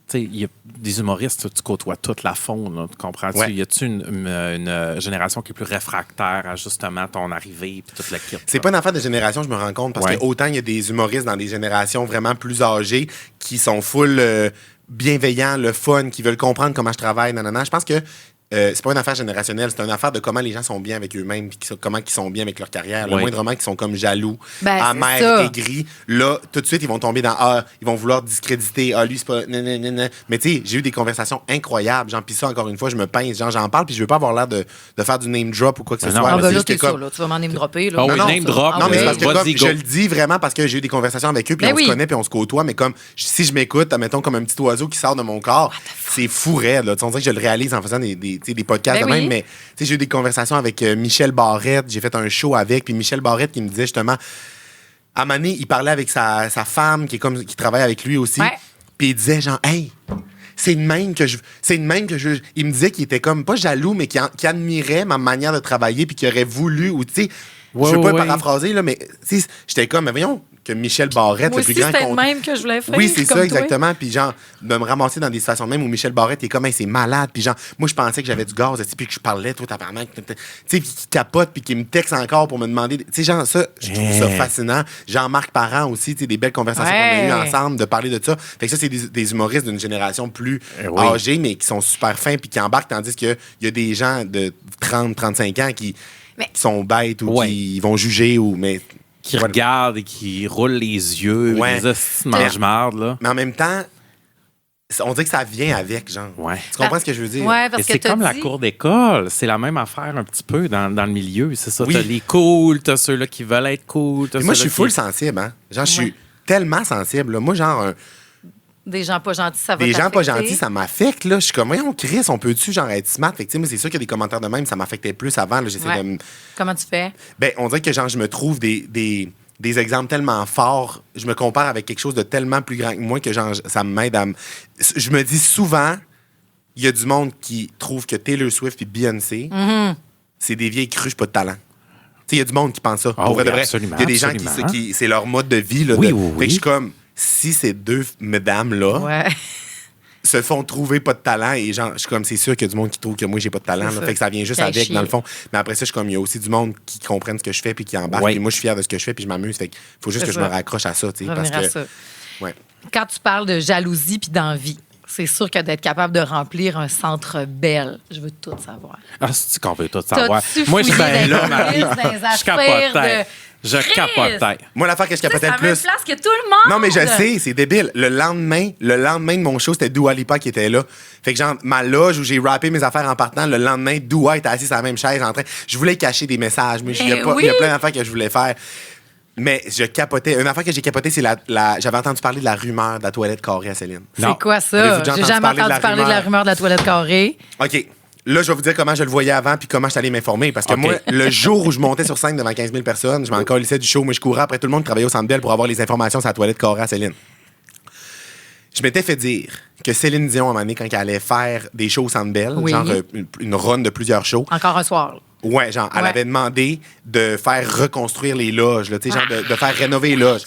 Tu sais, il y a des humoristes, tu côtoies toute la faune, là, tu comprends-tu? Ouais. Y a-tu une génération qui est plus réfractaire à justement ton arrivée puis toute la kit? C'est pas une affaire de génération, je me rends compte, parce Ouais. que autant il y a des humoristes dans des générations vraiment plus âgées qui sont full bienveillants, le fun, qui veulent comprendre comment je travaille, nanana. Je pense que c'est pas une affaire générationnelle, c'est une affaire de comment les gens sont bien avec eux-mêmes puis comment ils sont bien avec leur carrière. Le Ouais. moindrement qu'ils sont comme jaloux, Ben, c'est amers, ça. aigris, là, tout de suite, ils vont tomber dans ils vont vouloir discréditer. Lui, c'est pas. Nanana. Mais tu sais, j'ai eu des conversations incroyables. Genre, pis ça, encore une fois, je me pince. Genre, j'en parle, puis je veux pas avoir l'air de faire du name drop ou quoi que ce Mais non. soit. Ah, là. ben C'est là, juste que t'es ça, comme- là. Tu vas m'en name dropper, là. Ah oui, Non, name ça. drop. Ah Non, mais c'est oui. parce que Vas-y, comme, go. je le dis vraiment parce que j'ai eu des conversations avec eux, puis Ben on oui. se connaît, puis on se côtoie, mais comme si je m'écoute, admettons, comme un petit oiseau qui sort de mon corps, c'est fou raide. Là. Tu sais, on dirait que je le réalise en faisant des podcasts Ben de même, oui. mais tu sais, j'ai eu des conversations avec Michel Barrette, j'ai fait un show avec, puis Michel Barrette qui me disait justement, à un moment donné, il parlait avec sa femme qui travaille avec lui aussi, Ouais. puis il disait genre, hey, c'est de même que je. Il me disait qu'il était comme, pas jaloux, mais qu'il admirait ma manière de travailler, puis qu'il aurait voulu, ou tu sais, Ouais, je veux pas ouais. paraphraser, là, mais tu sais, j'étais comme, mais voyons, que Michel Barrette, Moi le plus aussi, grand c'était le compte- même que je voulais faire. Oui, c'est comme ça, toi. exactement. Puis genre, de me ramasser dans des situations même où Michel Barrette est comme, hey, c'est malade. Puis genre, moi, je pensais que j'avais du gaz, puis que je parlais, toi, t'apparemment, tu sais, puis qui capote, puis qui me texte encore pour me demander. Tu sais, genre, ça, je trouve ça fascinant. Jean-Marc Parent aussi, tu sais, des belles conversations qu'on a eues Ouais. ensemble, de parler de ça. Fait que ça, c'est des humoristes d'une génération plus oui. âgée, mais qui sont super fins, puis qui embarquent, tandis qu'il y a des gens de 30, 35 ans qui sont bêtes ou Ouais. qui vont juger, ou. Mais Qui voilà. regardent et qui roulent les yeux, Ouais. les hosties de mange-marde, là. Mais en même temps, on dirait que ça vient avec, genre. Ouais. Tu comprends ce que je veux dire? Ouais, Et parce que c'est t'as comme la dit- cour d'école. C'est la même affaire un petit peu dans le milieu. C'est ça. Oui. T'as les cools, t'as ceux-là qui veulent être cool. Puis moi, je suis full sensible, hein. Genre, je suis Ouais. tellement sensible, là. Moi, genre, Des gens pas gentils, ça va des gens pas t'affecter. gentils, ça m'affecte, là. Je suis comme, voyons, Chris, on peut-tu, genre, être smart? Fait que, tu sais, moi, c'est sûr qu'il y a des commentaires de même, ça m'affectait plus avant, là. J'essaie Ouais. de me. Comment tu fais? Ben, on dirait que, genre, je me trouve des exemples tellement forts. Je me compare avec quelque chose de tellement plus grand que moi que, genre, ça m'aide à me. Je me dis souvent, il y a du monde qui trouve que Taylor Swift et Beyoncé, c'est des vieilles cruches, pas de talent. Tu sais, il y a du monde qui pense ça. Ah Pour oui, vrai de vrai. absolument, Il y a des gens absolument. qui c'est leur mode de vie. Là, Oui, de- oui, Fait que oui. je suis comme, si ces deux mesdames-là Ouais. se font trouver pas de talent, et genre, je suis comme, c'est sûr qu'il y a du monde qui trouve que moi, j'ai pas de talent. C'est Là, ça. fait que ça vient juste Fait avec, chier. dans le fond. Mais après ça, je suis comme, il y a aussi du monde qui comprennent ce que je fais puis qui embarque. Ouais. Puis moi, je suis fier de ce que je fais puis je m'amuse. Fait qu'il faut juste C'est que je ça. me raccroche à ça, tu sais. Revenir Parce à que, ça. ouais. Quand tu parles de jalousie puis d'envie, c'est sûr que d'être capable de remplir un centre belle, je veux tout savoir. Ah, c'est qu'on veut tout savoir. T'as-tu Moi, je suis fouillé bien dans là, les Marie. coulisses, dans les Je affaires capotais. de- Je Chris! capotais. Moi, l'affaire que je C'est capotais la le même plus. place que tout le monde. Non, mais je sais, c'est débile. Le lendemain de mon show, c'était Dua Lipa qui était là. Fait que genre, ma loge où j'ai rappé mes affaires en partant, le lendemain, Dua était assise à la même chaise en train. Je voulais cacher des messages, mais il y a oui. plein d'affaires que je voulais faire. Mais je capotais. Une affaire que j'ai capotée, c'est j'avais entendu parler de la rumeur de la toilette carrée à Céline. Non. C'est quoi Avez-vous ça? déjà J'ai entendu jamais parler de entendu la parler de la rumeur? rumeur de la toilette carrée. OK. Là, je vais vous dire comment je le voyais avant puis comment je suis allé m'informer. Parce que OK. moi, le jour où je montais sur scène devant 15 000 personnes, je m'en calissais du show. Moi, je courais après tout le monde qui travaillait au Centre Bell pour avoir les informations sur la toilette carrée à Céline. Je m'étais fait dire que Céline Dion, à un moment donné, quand elle allait faire des shows au Centre Bell, Oui. genre une run de plusieurs shows, Encore un soir. là. ouais, genre, elle Ouais. avait demandé de faire reconstruire les loges, là, tu sais, genre de faire rénover les loges.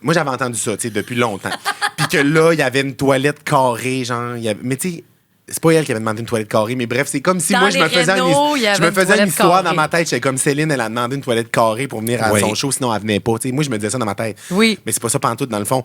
Moi, j'avais entendu ça, tu sais, depuis longtemps. Puis que là, il y avait une toilette carrée, genre, mais tu sais, c'est pas elle qui avait demandé une toilette carrée, mais bref, c'est comme si Dans moi, je me les faisais rénaux, il y je avait me une faisais une toilette histoire carrée. dans ma tête. J'étais comme Céline, elle a demandé une toilette carrée pour venir à Oui. son show, sinon elle venait pas. Tu sais, moi, je me disais ça dans ma tête. Oui. Mais c'est pas ça pantoute, dans le fond.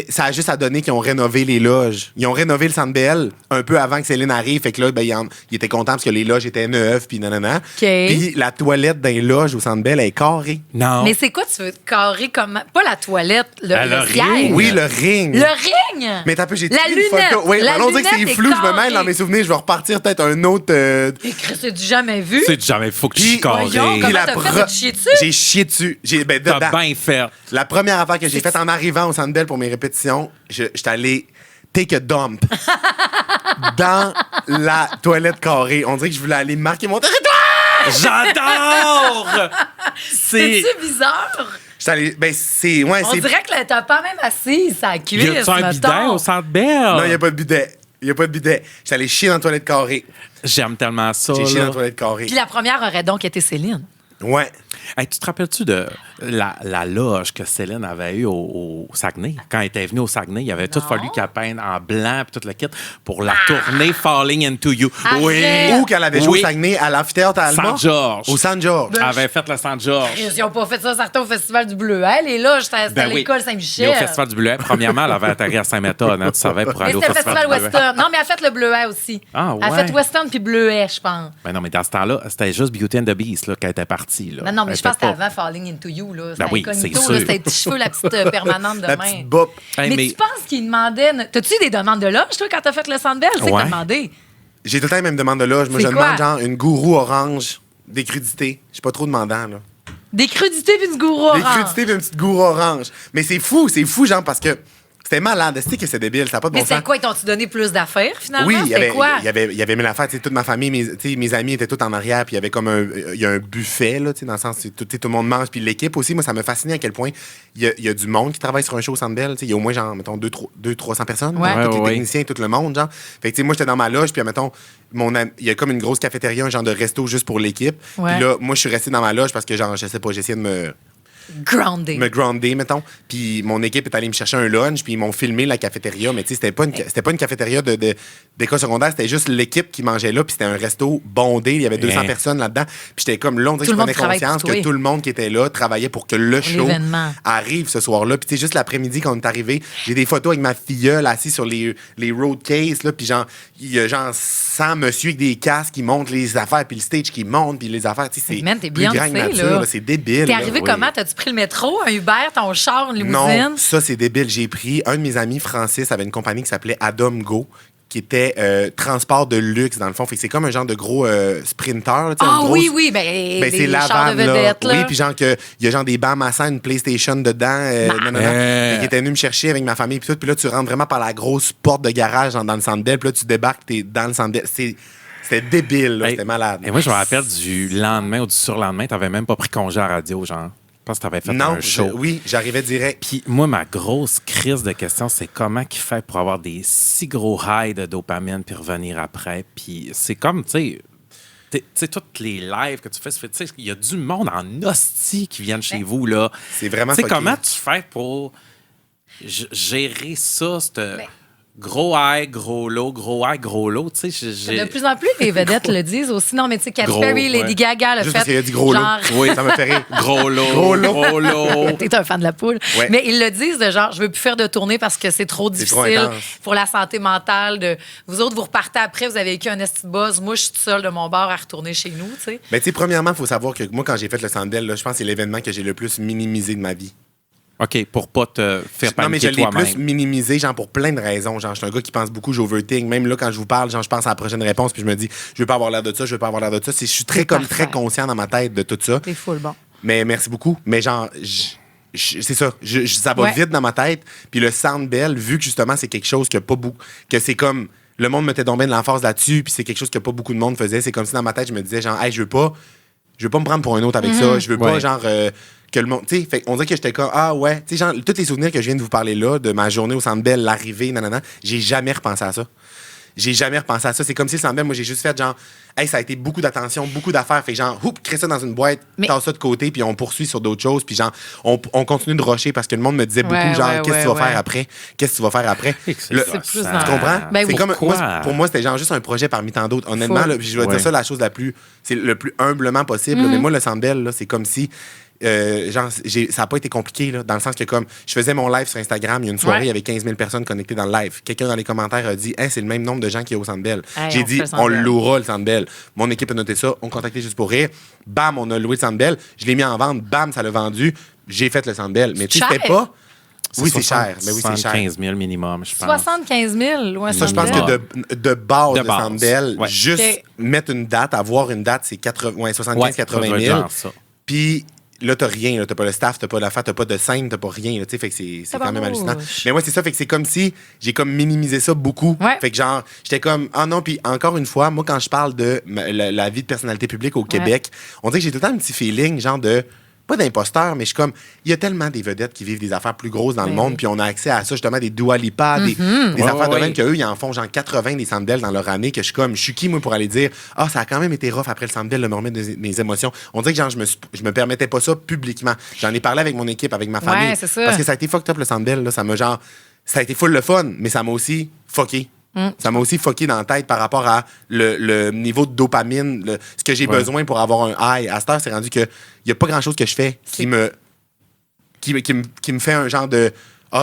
Ça a juste à donner qu'ils ont rénové les loges. Ils ont rénové le Centre Bell un peu avant que Céline arrive. Fait que là, ben, ils étaient contents parce que les loges étaient neuves, puis nanana. Puis la toilette dans les loges au Centre Bell, elle est carrée. Non. Mais c'est quoi, tu veux carré comme. Pas la toilette, le le siège. ring. Oui, le ring. Le ring! Mais t'as peu, j'ai La pris une lunette. photo. Oui, La on dirait que c'est lunette est flou, je me mêle carrée. dans mes souvenirs. Je vais repartir peut-être un autre. Et Chris, c'est du jamais vu. C'est jamais faut que je suis Puis- carré. Voyons, Puis comment la t'as fait? pro- T'as chié dessus? J'ai chié dessus. Ben, T'as dedans. bien fait. La première affaire que j'ai faite en arrivant au Centre Bell pour mes répétitions, j'étais allé take a dump dans la toilette carrée. On dirait que je voulais aller marquer mon territoire. J'adore! C'est. C'est bizarre. Ben, c'est. Ouais, On dirait que t'as pas même assis sa cuisse. Y a-tu un bidet au Centre Bell? Non, il n'y a pas de bidet. Il n'y a pas de bidet. J'étais allé chier dans la toilette carrée. J'aime tellement ça. J'ai chié dans là. la toilette carrée. Puis la première aurait donc été Céline. Ouais. Hey, tu te rappelles-tu de la loge que Céline avait eue au Saguenay? Quand elle était venue au Saguenay, il avait tout fallu qu'elle peigne en blanc et tout le kit pour la tournée Falling Into You. Arrête. Oui. Ou qu'elle avait joué au Saguenay à l'amphithéâtre à Alma. Saint-Georges. Au Saint-Georges. Elle avait fait le Saint-Georges. Ils n'ont pas fait ça, certains au Festival du Bleuet. Elle est là, c'était à Ben oui. l'école Mais Saint-Michel. au Festival du Bleuet, premièrement, elle avait atterri à Saint-Méthode, hein, tu savais, pour Mais aller au c'était le Festival Festival du Bleuet. Western. Non, mais elle a fait le Bleuet aussi. Ah, Elle a ouais. fait Western puis Bleuet, je pense. Ben non, mais dans ce temps-là, c'était juste Beauty and the Beast là, qu'elle était partie. Là. Non, mais Elle je pense que était c'était avant Falling Into You. Là. C'était Ben oui, incognito, c'est là. sûr. C'était les petits cheveux, la petite permanente de La main. petite bop. Hey, mais tu penses qu'il demandait. T'as-tu eu des demandes de loge, toi, quand t'as fait le Centre Bell? Je sais que Ouais. t'as demandé. J'ai tout le temps les mêmes demandes de loge. Moi, C'est je quoi? demande genre une gourou orange, des crudités. Je suis pas trop demandant, là. Des crudités puis du gourou Des orange. crudités et une petite gourou orange. Mais c'est fou, genre, parce que c'était malade. C'était que c'est débile, ça n'a pas de bon Mais c'est sens. quoi? Ils t'ont-tu donné plus d'affaires, finalement? Oui, il y avait, quoi? il y avait mille affaires. Tu sais, toute ma famille, mes amis étaient tous en arrière, puis il y avait comme il y a un buffet, là, tu sais, dans le sens où tout le monde mange. Puis l'équipe aussi, moi, ça me fascinait à quel point il y a du monde qui travaille sur un show au Centre Bell. Tu sais, il y a au moins, genre, mettons, 200-300 personnes. Ouais. Tous les Ouais. techniciens, tout le monde, genre. Fait que, tu sais, moi, j'étais dans ma loge, puis, mettons, il y a comme une grosse cafétéria, un genre de resto juste pour l'équipe. Ouais. Puis là, moi, je suis resté dans ma loge parce que, genre, je sais pas, j'essayais de Grounding. me grounder, mettons. Puis mon équipe est allée me chercher un lunch, puis ils m'ont filmé la cafétéria. Mais tu sais, c'était pas une cafétéria d'école secondaire, c'était juste l'équipe qui mangeait là, puis c'était un resto bondé. Il y avait 200 Hein. personnes là-dedans. Puis j'étais comme là, on dirait Tout que le je monde prenais travaille conscience pour toi. que tout le monde qui était là travaillait pour que le show l'événement. arrive ce soir-là. Puis tu sais, juste l'après-midi, quand on est arrivé, j'ai des photos avec ma filleule assise sur les road cases, là, puis genre, il y a genre 100 monsieur avec des casques qui montent les affaires, puis le stage qui monte, puis les affaires, tu sais, c'est Man, t'es plus grand que Beyoncé, nature, là. c'est débile. T'es là. arrivé Oui. comment? T'as-tu pris le métro, un Uber, ton char, une limousine? Non, ça, c'est débile. J'ai pris un de mes amis, Francis, avait une compagnie qui s'appelait Adam Go, qui était transport de luxe, dans le fond. Fait que c'est comme un genre de gros sprinter. Tu sais, Ah un gros- oui, Ben, des c'est la chars de vanne, là. vedettes, là. Oui, puis genre que il y a genre des bancs massants, une PlayStation dedans. Fait qu'il était venu me chercher avec ma famille puis tout. Puis là, tu rentres vraiment par la grosse porte de garage dans le Centre Bell. Puis là, tu débarques, t'es dans le Centre Bell. C'était débile, là. Hey, C'était malade. Et moi, je me rappelle du lendemain ou du surlendemain, t'avais même pas pris congé à la radio, genre. Je pense que t'avais fait Non, un show. oui, j'arrivais direct. Puis moi, ma grosse crise de question, c'est comment qu'il fait pour avoir des si gros highs de dopamine puis revenir après. Puis c'est comme, tu sais, toutes les lives que tu fais, tu sais, il y a du monde en hostie qui viennent chez vous, là. C'est vraiment Tu sais, fucké. comment tu fais pour gérer ça, gros high, gros low, gros high, gros low, tu sais, De plus en plus, les vedettes le disent aussi. Non, mais tu sais, Katy Gros, Perry, Lady ouais. Gaga le Juste fait. parce qu'il a dit gros lot. genre, Oui, ça me fait rire. Gros low, Gros low. gros low. T'es un fan de la poule. Ouais. Mais ils le disent de genre, je veux plus faire de tournée parce que c'est trop C'est trop difficile intense. pour la santé mentale. Vous autres, vous repartez après, vous avez vécu un esti de buzz. Moi, je suis toute seule de mon bar à retourner chez nous, tu sais. Ben, tu sais, premièrement, il faut savoir que moi, quand j'ai fait le Centre Bell, là, je pense que c'est l'événement que j'ai le plus minimisé de ma vie. OK, pour pas te faire Non, mais je paniquer l'ai toi-même. plus minimisé, genre, pour plein de raisons. Genre, je suis un gars qui pense beaucoup, j'overthink. Même là, quand je vous parle, genre, je pense à la prochaine réponse, puis je me dis, je veux pas avoir l'air de ça, je veux pas avoir l'air de ça. Je suis très, parfait. très conscient dans ma tête de tout ça. T'es full bon. Mais merci beaucoup. Mais genre, c'est ça. Ça va Ouais. vite dans ma tête. Puis le Centre Bell, vu que justement, c'est quelque chose que pas beaucoup. Que c'est comme. Le monde mettait donc bien de l'emphase là-dessus, puis c'est quelque chose que pas beaucoup de monde faisait. C'est comme si dans ma tête, je me disais, genre, hey, je veux pas me prendre pour un autre avec ça. Je veux pas, Ouais. genre. Que le monde. Tu sais, fait on dirait que j'étais comme, ah ouais. Tu sais, genre, tous les souvenirs que je viens de vous parler là, de ma journée au Centre Bell, l'arrivée, nanana, j'ai jamais repensé à ça. J'ai jamais repensé à ça. C'est comme si le Centre Bell, moi, j'ai juste fait genre, hey, ça a été beaucoup d'attention, beaucoup d'affaires. Fait que genre, crée ça dans une boîte, Mais- tasse ça de côté, puis on poursuit sur d'autres choses. Puis genre, on continue de rusher parce que le monde me disait beaucoup, Ouais, genre, ouais, qu'est-ce que tu ouais, vas faire ouais. après? Qu'est-ce que tu vas faire après? C'est Le- C'est plus ça. dans- tu comprends? Ben c'est oui. comme, Pourquoi? moi, pour moi, c'était genre juste un projet parmi tant d'autres. Honnêtement, Full. là, puis je vais Ouais. dire ça la chose la plus, c'est le plus humblement possible. là, mais moi, le Centre Bell, là, c'est comme si, genre, ça n'a pas été compliqué, là, dans le sens que comme je faisais mon live sur Instagram, il y a une soirée, Ouais. il y avait 15 000 personnes connectées dans le live. Quelqu'un dans les commentaires a dit, hey, c'est le même nombre de gens qu'il y a au Centre Bell. Hey, J'ai on dit, fait le Centre on Bell. louera le Centre Bell. Mon équipe a noté ça, on contactait juste pour rire. Bam, on a loué le Centre Bell. Je l'ai mis en vente, bam, ça l'a vendu. J'ai fait le Centre Bell. Mais tu sais, Cher. c'était pas. Oui, c'est cher. Mais oui, c'est cher. 75 000 minimum, je pense. 75 000, ouais, Ça, je pense Centre que Bell. de base, De le base. Centre Bell, Ouais. juste Ok. mettre une date, avoir une date, c'est 75-80 000. Ça. Puis là, t'as rien. T'as pas le staff, t'as pas l'affaire, t'as pas de scène, t'as pas rien. Là, tu sais, fait que c'est quand même hallucinant. Mais moi, c'est ça. Fait que c'est comme si j'ai comme minimisé ça beaucoup. Ouais. Fait que genre, j'étais comme, ah non. Puis encore une fois, moi, quand je parle de la vie de personnalité publique au Québec, on dirait que j'ai tout le temps un petit feeling, genre de. pas d'imposteurs, mais je suis comme, il y a tellement des vedettes qui vivent des affaires plus grosses dans le monde, puis on a accès à ça, justement, des Dua Lipa, des affaires de même qu'eux, ils en font genre 80 des Centre Bell dans leur année, que je suis comme, je suis qui, moi, pour aller dire, ça a quand même été rough après le Centre Bell de me remettre mes émotions. On dirait que genre, je me permettais pas ça publiquement. J'en ai parlé avec mon équipe, avec ma famille. C'est ça. Parce que ça a été fucked up le Centre Bell, là, ça a été full le fun, mais ça m'a aussi fucké. Ça m'a aussi fucké dans la tête par rapport à le niveau de dopamine, ce que j'ai besoin pour avoir un high. À cette heure, c'est rendu qu'il n'y a pas grand-chose que je fais qui me fait un genre de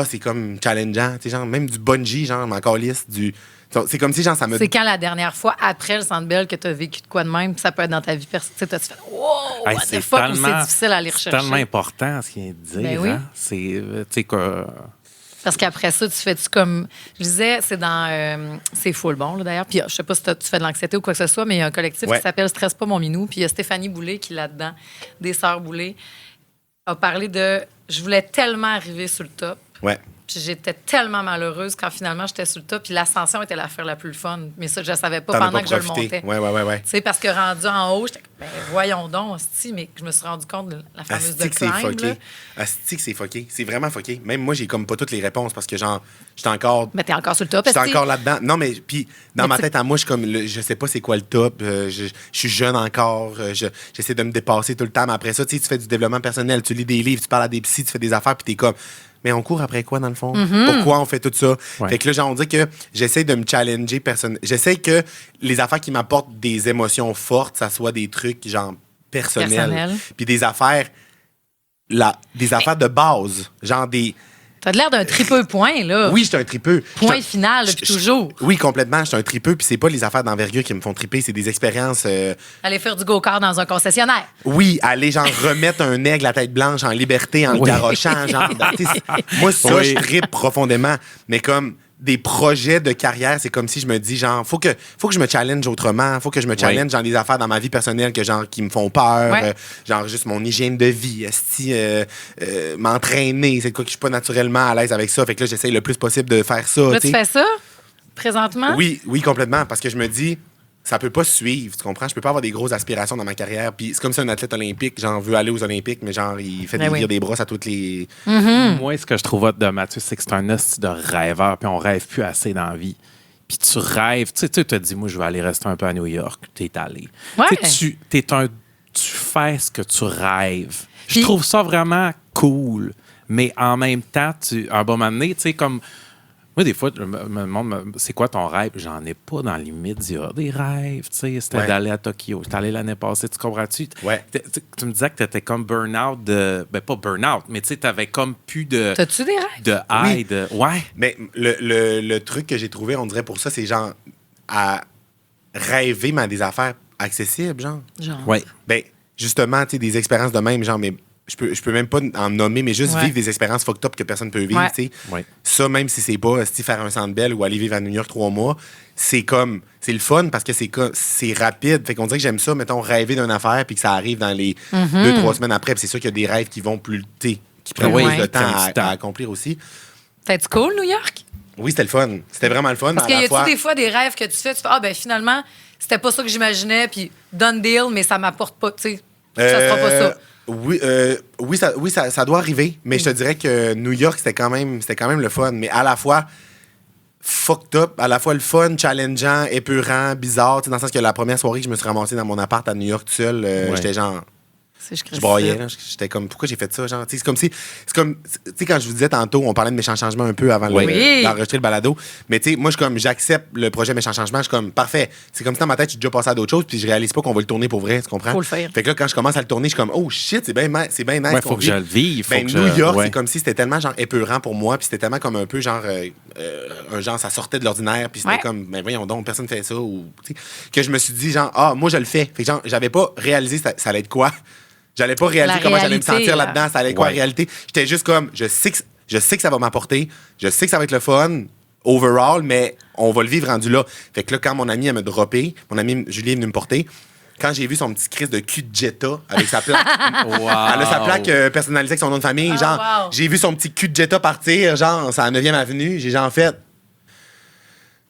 c'est comme challengeant. Genre, même du bungee, genre, m'en calisse, c'est comme si, genre, ça me. C'est quand la dernière fois, après le Centre Bell, que tu as vécu de quoi de même, puis ça peut être dans ta vie personnelle, tu as fait wow, what the fuck, ou c'est difficile à aller rechercher. C'est tellement important ce qu'il vient de dire. Ben oui. Hein? C'est, tu sais, quoi. Parce qu'après ça, tu fais-tu comme. Je disais, c'est dans. C'est full bon, là, d'ailleurs. Puis je sais pas si tu fais de l'anxiété ou quoi que ce soit, mais il y a un collectif qui s'appelle Stresse pas mon minou. Puis il y a Stéphanie Boulay qui est là-dedans, des Sœurs Boulay, a parlé de. Je voulais tellement arriver sur le top. Ouais. Puis j'étais tellement malheureuse quand finalement j'étais sur le top. Puis l'ascension était l'affaire la plus fun. Mais ça, je ne savais pas pendant que je le montais. Ouais. Tu sais, parce que rendu en haut, j'étais comme, voyons donc, mais je me suis rendu compte de la fameuse de climb. Asti que c'est fucké. C'est vraiment fucké. Même moi, j'ai comme pas toutes les réponses parce que, genre, j'étais encore. Mais t'es encore sur le top, j'étais encore là-dedans. Non, mais puis dans ma tête à moi, je suis comme, je sais pas c'est quoi le top. Je suis jeune encore. J'essaie de me dépasser tout le temps. Mais après ça, tu fais du développement personnel, tu lis des livres, tu parles à des psys, tu fais des affaires, puis t'es comme. Mais on court après quoi, dans le fond? Pourquoi on fait tout ça? Ouais. Fait que là, genre, on dit que j'essaie de me challenger J'essaie que les affaires qui m'apportent des émotions fortes, ça soit des trucs, genre, personnels. Puis des affaires... des affaires de base. Genre des... T'as l'air d'un tripeux point, là. Oui, j'étais un tripeux. Point final, depuis toujours. Oui, complètement. J'étais un tripeux. Puis c'est pas les affaires d'envergure qui me font triper, c'est des expériences... Aller faire du go-kart dans un concessionnaire. Oui, aller, genre, remettre un aigle à tête blanche en liberté en le garochant. Genre, moi, ça, je trippe profondément. Mais comme... des projets de carrière, c'est comme si je me dis, genre, faut que je me challenge autrement, faut que je me challenge dans des affaires dans ma vie personnelle qui me font peur, genre juste mon hygiène de vie, m'entraîner, c'est quoi que je suis pas naturellement à l'aise avec ça, fait que là, j'essaye le plus possible de faire ça. Là, tu fais ça, présentement? Oui, complètement, parce que je me dis, ça peut pas suivre, tu comprends? Je peux pas avoir des grosses aspirations dans ma carrière. Puis c'est comme si un athlète olympique, genre, veut aller aux Olympiques, mais genre, il fait des brosses à toutes les... Moi, ce que je trouve hot de Mathieu, c'est que c'est un hostie de rêveur, puis on rêve plus assez dans la vie. Puis tu rêves, tu sais, tu te dis, moi, je vais aller rester un peu à New York. T'es allé. Ouais. Tu fais ce que tu rêves. Je trouve ça vraiment cool. Mais en même temps, à un bon moment donné, tu sais, comme... Moi, des fois, je me demande, c'est quoi ton rêve? J'en ai pas dans l'immédiat des rêves. Tu sais, c'était d'aller à Tokyo. J'étais allé l'année passée, tu comprends-tu? Ouais. Tu me disais que tu étais comme burn-out de... Ben, pas burn-out, mais tu sais, tu avais comme plus de... T'as-tu des rêves? De high, Ouais. Mais le truc que j'ai trouvé, on dirait pour ça, c'est genre à rêver, mais à des affaires accessibles, genre. Ouais. Ben, justement, tu sais, des expériences de même, genre, mais je peux même pas en nommer, mais juste vivre des expériences fucked up que personne ne peut vivre, tu sais. Ouais. Ça, même si c'est pas faire un Centre Bell ou aller vivre à New York 3 mois, c'est le fun parce que c'est rapide. Fait qu'on dirait que j'aime ça, mettons, rêver d'une affaire puis que ça arrive dans les 2-3 semaines après. Puis c'est sûr qu'il y a des rêves qui vont plus, qui prennent plus de temps à accomplir aussi. C'était cool, New York? Oui, c'était le fun. C'était vraiment le fun. Parce qu'il y a des fois des rêves que tu fais, finalement, c'était pas ça que j'imaginais, puis done deal, mais ça m'apporte pas, tu sais, ça sera pas ça. Oui, ça doit arriver, mais je te dirais que New York, c'était quand même le fun, mais à la fois fucked up, à la fois le fun, challengeant, épeurant, bizarre, dans le sens que la première soirée que je me suis ramassé dans mon appart à New York tout seul, j'étais genre... Je broyais, là. J'étais comme, pourquoi j'ai fait ça? Genre, c'est comme, tu sais, quand je vous disais tantôt, on parlait de Méchant Changement un peu avant d'enregistrer le balado. Mais tu sais, moi, j'accepte le projet Méchant Changement. Je suis comme, parfait. C'est comme si dans ma tête, je suis déjà passé à d'autres choses, puis je réalise pas qu'on va le tourner pour vrai, tu comprends? Faut le faire. Fait que là, quand je commence à le tourner, je suis comme, oh shit, c'est bien nice. Ouais, faut que je le vive. New York, c'est comme si c'était tellement, genre, épeurant pour moi, puis c'était tellement comme un peu, genre, ça sortait de l'ordinaire, puis c'était comme, ben voyons donc, personne fait ça, ou, que je me suis dit, genre, moi, je le fais. Fait que, genre, j'avais pas réalisé ça allait être quoi. J'allais pas réaliser comment j'allais me sentir là-dedans, ça allait être quoi en réalité. J'étais juste comme, je sais que ça va m'apporter, je sais que ça va être le fun, overall, mais on va le vivre rendu là. Fait que là, quand mon amie, elle m'a droppé, mon amie Julie est venue me porter, quand j'ai vu son petit crise de cul de Jetta avec sa plaque, elle a sa plaque personnalisée avec son nom de famille, j'ai vu son petit cul de Jetta partir, genre, c'est à 9e avenue, j'ai genre fait...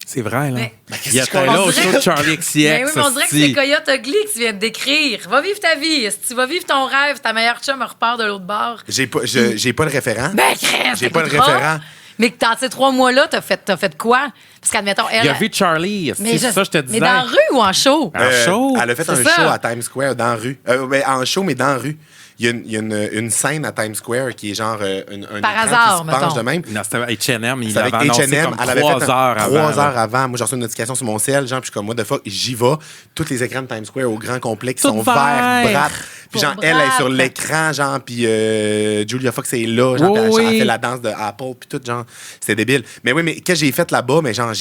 C'est vrai, là. Mais- Il y a là au show de Charlie XCX. Mais oui, mais on dirait que c'est hostie. Coyote Ugly que tu viens de décrire. Va vivre ta vie. Si tu vas vivre ton rêve, ta meilleure chum repart de l'autre bord. J'ai pas le référent. Ben, crème, J'ai pas le t'écouteras. référent. Mais que dans ces 3 mois-là, t'as fait quoi? Parce qu'admettons, elle. Il a vu Charlie. mais C'est ça, je te disais. Mais dans la rue ou en show? En show? Elle a fait C'est un ça. show à Times Square dans la rue. Ben, en show, mais dans la rue. Il y a une scène à Times Square qui est genre un Par écran hasard, qui se penche mettons. de même. Non, c'était H&M. Il C'est avec avait annoncé H&M. comme Elle avait 3 fait heures avant. 3 heures là. avant. Moi, j'ai reçu une notification sur mon cell. Genre, puis je suis comme, what the fuck, j'y vais. Tous les écrans de Times Square au grand complexe Tout sont vert. verts, brattes. Puis genre, Pour elle est sur bratte. l'écran, genre, puis Julia Fox est là. Genre, Oui, puis elle oui. fait la danse de Apple, puis tout, genre, c'était débile. Mais oui, mais qu'est-ce que j'ai fait là-bas? Mais genre,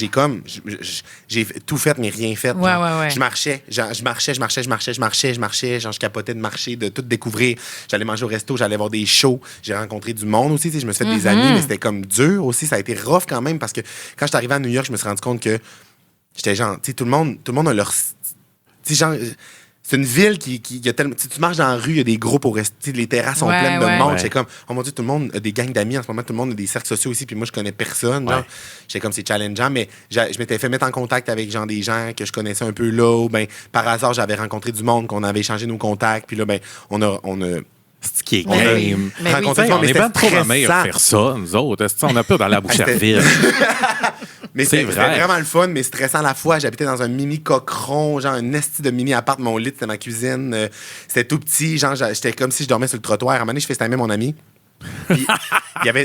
j'ai tout fait, mais rien fait. Ouais, genre. ouais, ouais. Je marchais, genre, je marchais. Genre, je capotais de marcher, de tout découvrir. J'allais manger au resto, j'allais voir des shows. J'ai rencontré du monde aussi. Tu sais, je me suis fait des amis, mais c'était comme dur aussi. Ça a été rough quand même parce que quand je suis arrivé à New York, je me suis rendu compte que j'étais genre, tu sais, tout le monde a leur. Tu sais, genre. C'est une ville qui a tellement. Tu marches dans la rue, il y a des groupes au reste. Les terrasses sont Ouais, pleines de ouais. monde. Ouais. J'étais comme, oh mon Dieu, tout le monde a des gangs d'amis en ce moment. Tout le monde a des cercles sociaux ici. Puis moi, je connais personne. Genre. Ouais. J'étais comme, c'est challengeant. Mais je m'étais fait mettre en contact avec genre, des gens que je connaissais un peu là. Ou, ben, par hasard, j'avais rencontré du monde, qu'on avait échangé nos contacts. Puis là, ben, on a C'est ce qui est Mais game. oui. Mais oui. rencontré T'sais, du monde. on Mais est c'était bien trop mamés à stressant. faire ça, nous autres. Est-ce qu'on a peur d'aller à Boucherville? Mais C'est c'était vrai. vraiment le fun, mais stressant à la fois. J'habitais dans un mini cochon, genre un esti de mini appart. Mon lit, c'était ma cuisine. C'était tout petit. Genre, j'étais comme si je dormais sur le trottoir. À un moment donné, je FaceTimais mon ami. Puis,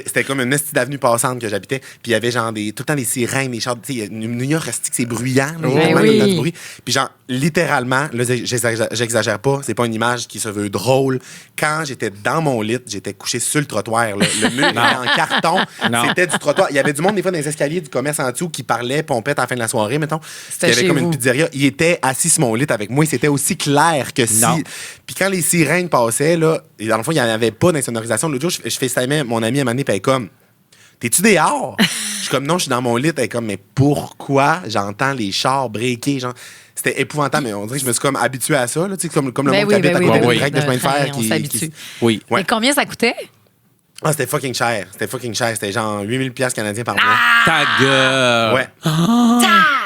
c'était comme une esti d'avenue passante que j'habitais. Puis il y avait genre tout le temps des sirènes, des chars. Tu sais, New York, esti que c'est bruyant. Là, il y a Ben tellement oui. de bruit. Puis genre, littéralement, là, j'exagère pas, c'est pas une image qui se veut drôle. Quand j'étais dans mon lit, j'étais couché sur le trottoir. Là. Le mur était en carton. Non. C'était du trottoir. Il y avait du monde, des fois, dans les escaliers du commerce en dessous qui parlait pompette à la fin de la soirée, mettons. C'était Il y avait chez comme vous. une pizzeria. Il était assis sur mon lit avec moi. C'était aussi clair que si. Non. Puis quand les sirènes passaient, là, et dans le fond, il n'y en avait pas d'insonorisation. L'autre jour, je FaceTimais mon ami à un moment donné, puis elle est comme, t'es-tu dehors? Je suis comme, non, je suis dans mon lit. Elle est comme, mais pourquoi j'entends les chars breaker? Genre, c'était épouvantable, mais on dirait que je me suis comme habitué à ça, là, tu sais, comme le Ben monde oui, qui habite ben à oui, côté ben d'une oui. règle de chemin de fer. On s'habitue. Oui. Ouais. Mais combien ça coûtait? Ah, c'était fucking cher. C'était genre 8000 $ canadiens par mois. Ta gueule! Ouais.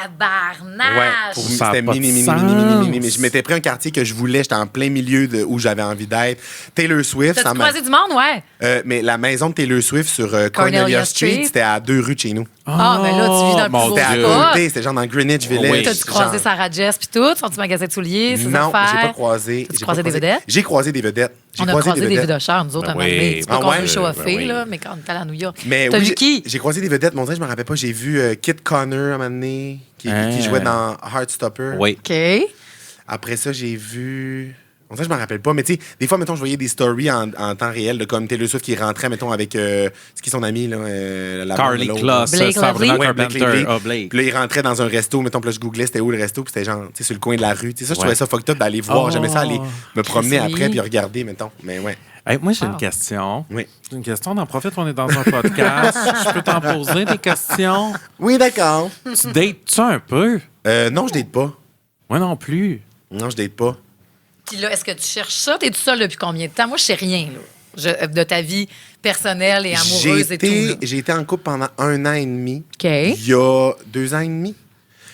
Tabarnak! Ouais, pour Ça a c'était pas de mini. sens. Mais je m'étais pris un quartier que je voulais, j'étais en plein milieu de où j'avais envie d'être. Taylor Swift, T'as-tu ça m'a- croisé du monde? Ouais. mais la maison de Taylor Swift sur Cornelia Street, c'était à 2 rues de chez nous. Ah, mais là, tu vis dans le mon plus beau C'était à Dieu. spot. côté, c'était genre dans Greenwich Village. Oui. T'as-tu croisé genre. Sarah Jess puis tout? Son petit magasin de souliers, ses Non, affaires? j'ai pas croisé. T'as-tu j'ai croisé pas des vedettes? J'ai croisé des vedettes. J'ai On a croisé des vedettes. vidocheurs, nous autres, à un Ben moment donné. oui. C'est pas Ah qu'on ouais? veut chauffer, Ben oui. là, mais quand on est allé à New York. Mais T'as oui, vu qui? J'ai croisé des vedettes. Mon Dieu, je me rappelle pas. J'ai vu Kit Connor à un moment donné, qui jouait dans Heartstopper. Oui. OK. Après ça, j'ai vu. En fait, je me rappelle pas, mais tu sais, des fois, mettons, je voyais des stories en temps réel, de comme Taylor Swift qui rentrait, mettons, avec. C'est qui son ami, là? La Carly blonde de Kloss, l'autre. Blake Sabrina Lively. Ouais, Blake Carpenter. Lively. Ah, Blake. Puis là, il rentrait dans un resto, mettons, puis là, je googlais c'était où le resto, puis c'était genre, tu sais, sur le coin de la rue. Tu sais, ça, je Ouais. trouvais ça fucked up d'aller voir. Oh. J'aimais ça aller me promener Christy. après, puis regarder, mettons. Mais ouais. Hey, moi, j'ai Wow. une question. Oui. J'ai une question. On en profite, on est dans un podcast. Je peux t'en poser des questions. Oui, d'accord. Tu dates-tu un peu? Non, je date pas. Moi non plus. Non, je date pas. Puis là, est-ce que tu cherches ça? T'es tout seul depuis combien de temps? Moi, je sais rien, là. De ta vie personnelle et amoureuse et tout. là. J'ai été en couple pendant 1 an et demi. OK. Il y a 2 ans et demi.